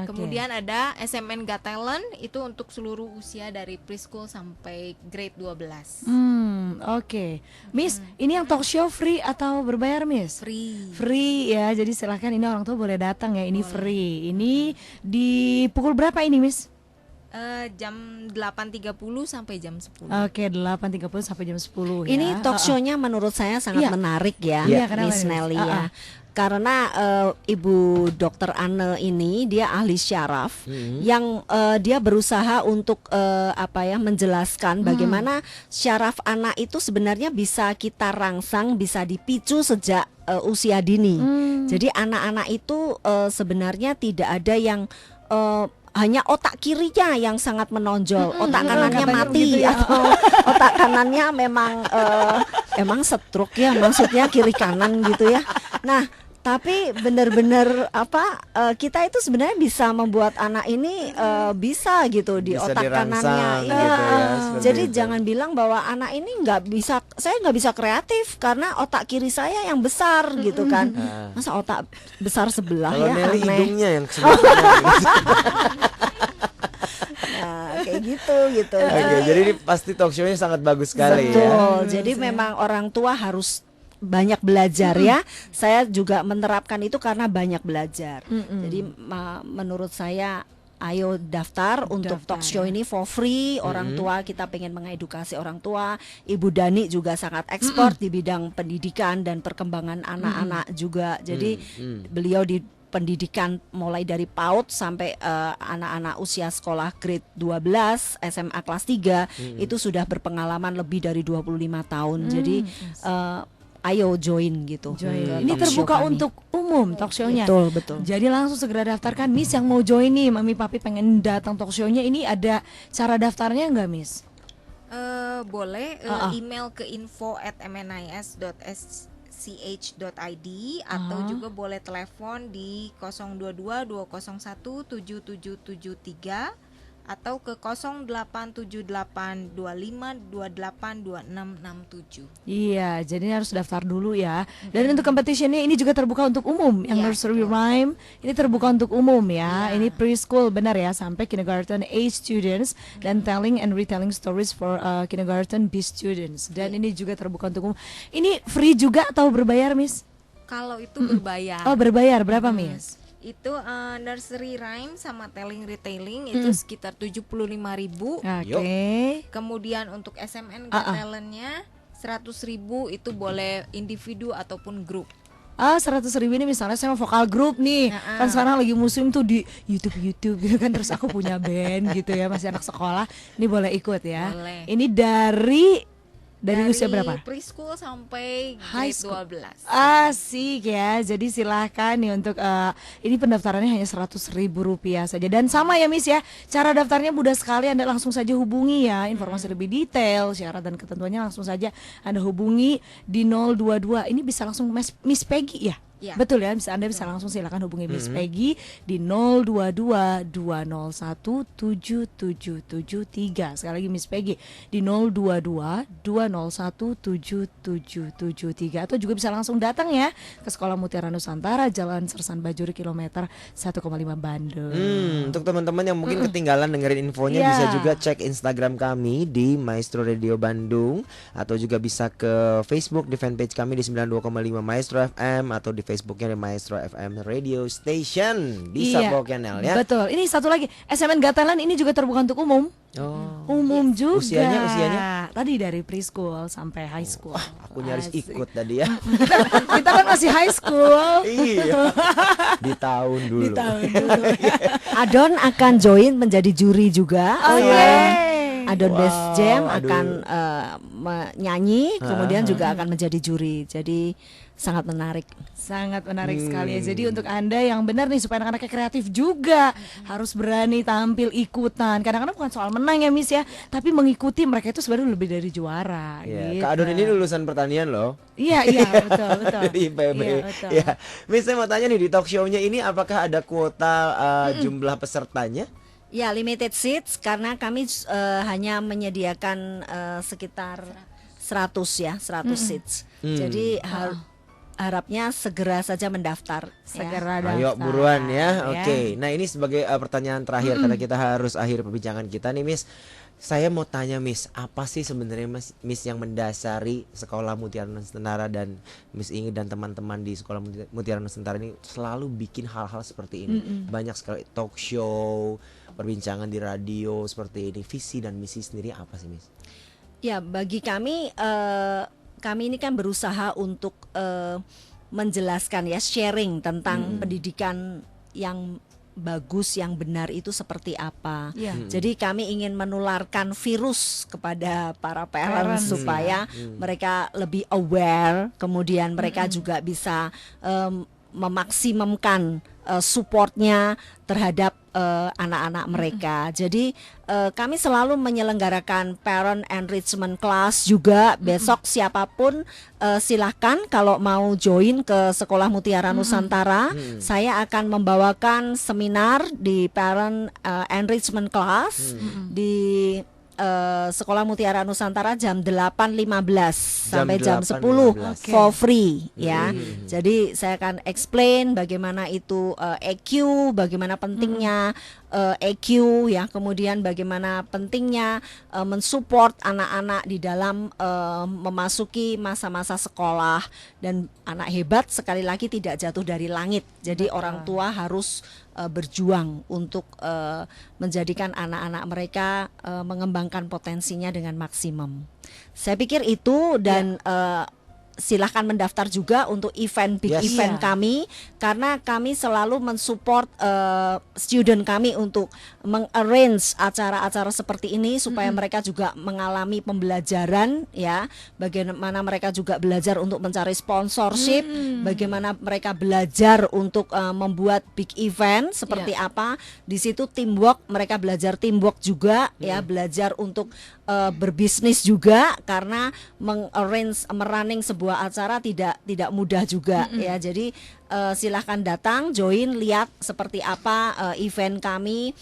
Kemudian ada SMN Got Talent, itu untuk seluruh usia dari preschool sampai grade 12. Oke. Miss, ini yang talk show free atau berbayar, Miss? Free ya, jadi silahkan, ini orang tua boleh datang ya, ini free. Ini di pukul berapa ini, Miss? Jam 8.30 sampai jam 10. Oke, 8.30 sampai jam 10 ya. Ini talk show-nya menurut saya sangat menarik ya, Miss Nelly ya. Karena Ibu Dr. Anne ini dia ahli syaraf yang dia berusaha untuk menjelaskan bagaimana syaraf anak itu sebenarnya bisa kita rangsang, bisa dipicu sejak usia dini. Jadi anak-anak itu sebenarnya tidak ada yang hanya otak kirinya yang sangat menonjol, otak kanannya katanya mati begitu ya. atau otak kanannya memang emang stroke ya, maksudnya kiri kanan gitu ya. Nah, tapi benar-benar kita itu sebenarnya bisa membuat anak ini bisa gitu di Bisa otak dirangsang kanannya. gitu ya, seperti Jadi itu. jangan bilang bahwa anak ini saya nggak bisa kreatif karena otak kiri saya yang besar gitu kan. Masa otak besar sebelah Kalau ya Nelly aneh. hidungnya yang sebelahnya gitu. Nah, kayak gitu. Oke, jadi ini pasti talk show-nya sangat bagus sekali ya. Betul. Jadi memang orang tua harus banyak belajar ya. Saya juga menerapkan itu karena banyak belajar. Jadi menurut saya ayo daftar untuk talk show ini for free. Orang tua kita pengen mengedukasi orang tua. Ibu Dani juga sangat ekspor di bidang pendidikan dan perkembangan anak-anak juga. Jadi beliau di pendidikan mulai dari PAUD sampai anak-anak usia sekolah grade 12, SMA kelas 3 itu sudah berpengalaman lebih dari 25 tahun. Jadi ayo join gitu. Ini terbuka untuk umum talk show-nya. Betul. Jadi langsung segera daftarkan Miss yang mau join nih, Mami Papi pengen datang talk show-nya. Ini ada cara daftarnya nggak, Miss? Boleh email ke info@mnis.sch.id atau juga boleh telepon di 022 201 7773 atau ke 0878 25 28 2667. Iya, jadi harus daftar dulu ya. Dan untuk competitionnya ini juga terbuka untuk umum. Yang nursery rhyme ini terbuka untuk umum ya. Ini preschool benar ya, sampai kindergarten A students dan telling and retelling stories for kindergarten B students. Dan ini juga terbuka untuk umum. Ini free juga atau berbayar, Miss? Kalau itu berbayar. Oh, berbayar. Berapa, Miss? Itu nursery rhyme sama telling retailing itu sekitar 75.000. Oke. Kemudian untuk SMN talentnya 100.000 itu boleh individu ataupun grup. 100.000 ini misalnya saya mau vokal grup nih, kan sekarang lagi musim tuh di YouTube gitu kan, terus aku punya band gitu ya, masih anak sekolah, ini boleh ikut ya. Boleh. Ini dari usia berapa? Preschool sampai High grade school. 12. Asik ya. Jadi silahkan nih untuk ini pendaftarannya hanya Rp100.000 saja. Dan sama ya, Miss ya, cara daftarnya mudah sekali. Anda langsung saja hubungi ya. Informasi lebih detail, syarat dan ketentuannya langsung saja Anda hubungi di 022. Ini bisa langsung Miss Peggy ya? Ya. Betul ya, Anda bisa langsung silakan hubungi Miss Peggy di 022 201 7773. Sekali lagi Miss Peggy di 022 201 7773, atau juga bisa langsung datang ya ke Sekolah Mutiara Nusantara, Jalan Sersan Bajuri kilometer 1,5 Bandung. Untuk teman-teman yang mungkin ketinggalan dengerin infonya, bisa juga cek Instagram kami di Maestro Radio Bandung, atau juga bisa ke Facebook di fanpage kami di 92,5 Maestro FM, atau di Facebooknya di Maestro FM Radio Station. Bisa pokoknya Nel ya. Betul. Ini satu lagi, SMN Gatalan ini juga terbuka untuk umum. Umum juga. Usianya? Tadi dari preschool sampai high school. Aku nyaris ikut tadi ya. Kita kan masih high school. Iya. Di tahun dulu. Adon akan join menjadi juri juga. Adon Best Jam akan menyanyi, kemudian juga akan menjadi juri. Jadi sangat menarik. Sangat menarik sekali ya. Jadi untuk Anda yang benar nih, supaya anak-anaknya kreatif juga, harus berani tampil ikutan. Kadang-kadang bukan soal menang ya, Miss ya, tapi mengikuti. Mereka itu sebenarnya lebih dari juara. Iya, gitu. Kak Adon ini lulusan pertanian loh. Iya, betul. Dari IPB. Iya, betul. Ya. Miss, saya mau tanya nih, di talk show-nya ini apakah ada kuota jumlah pesertanya? Ya, limited seats karena kami hanya menyediakan sekitar 100 seats. Jadi harapnya segera saja mendaftar. Segera daftar. Ayo buruan ya. Oke. Nah, ini sebagai pertanyaan terakhir karena kita harus akhir perbincangan kita nih, Miss. Saya mau tanya, Miss, apa sih sebenarnya Miss yang mendasari Sekolah Mutiara Nusantara dan Miss Ingi dan teman-teman di Sekolah Mutiara Nusantara ini selalu bikin hal-hal seperti ini? Banyak sekali talk show, perbincangan di radio seperti ini. Visi dan misi sendiri apa sih, Miss? Ya, bagi kami ini kan berusaha untuk menjelaskan ya, sharing tentang pendidikan yang bagus, yang benar itu seperti apa. Jadi kami ingin menularkan virus kepada para parents supaya mereka lebih aware, kemudian mereka juga bisa memaksimumkan supportnya terhadap anak-anak mereka. Jadi kami selalu menyelenggarakan parent enrichment class juga. Besok siapapun silahkan kalau mau join ke Sekolah Mutiara Nusantara. Saya akan membawakan seminar di parent enrichment class di Sekolah Mutiara Nusantara jam 8.15 sampai jam 10 for free ya. Jadi saya akan explain bagaimana itu EQ, bagaimana pentingnya EQ ya, kemudian bagaimana pentingnya mensupport anak-anak di dalam memasuki masa-masa sekolah. Dan anak hebat sekali lagi tidak jatuh dari langit. Jadi orang tua harus berjuang untuk menjadikan anak-anak mereka mengembangkan potensinya dengan maksimum. Saya pikir itu, dan silahkan mendaftar juga untuk event event kami, karena kami selalu mensupport student kami untuk mengarrange acara-acara seperti ini supaya mereka juga mengalami pembelajaran ya, bagaimana mereka juga belajar untuk mencari sponsorship, bagaimana mereka belajar untuk membuat big event seperti apa. Di situ teamwork, mereka belajar teamwork juga ya, belajar untuk berbisnis juga, karena merunning sebuah acara tidak mudah juga ya. Jadi silahkan datang, join, lihat seperti apa event kami.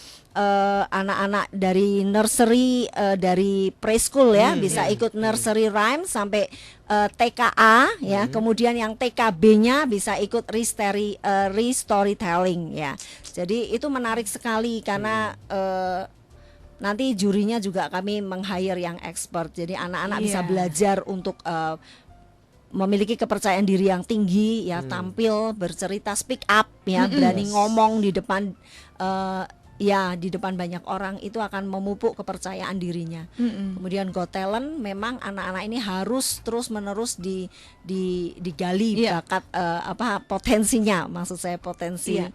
Anak-anak dari nursery, dari preschool ya, bisa ikut nursery rhyme sampai TKA ya. Kemudian yang TKB-nya bisa ikut re-storytelling ya. Jadi itu menarik sekali karena nanti jurinya juga kami meng-hire yang expert. Jadi anak-anak bisa belajar untuk memiliki kepercayaan diri yang tinggi ya, tampil, bercerita, speak up ya, berani ngomong di depan di depan banyak orang, itu akan memupuk kepercayaan dirinya. Kemudian Got Talent, memang anak-anak ini harus terus-menerus digali bakat potensinya, maksud saya potensinya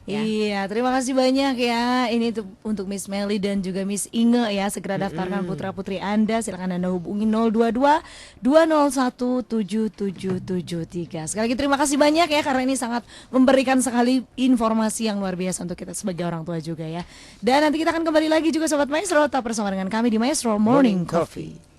ya. Iya, terima kasih banyak ya. Ini untuk Miss Melly dan juga Miss Inge ya. Segera daftarkan putra-putri Anda. Silakan Anda hubungi 022 201 7773. Sekali lagi terima kasih banyak ya, karena ini sangat memberikan sekali informasi yang luar biasa untuk kita sebagai orang tua juga ya. Dan nanti kita akan kembali lagi juga Sobat Maestro, tetap bersama dengan kami di Maestro Morning Coffee.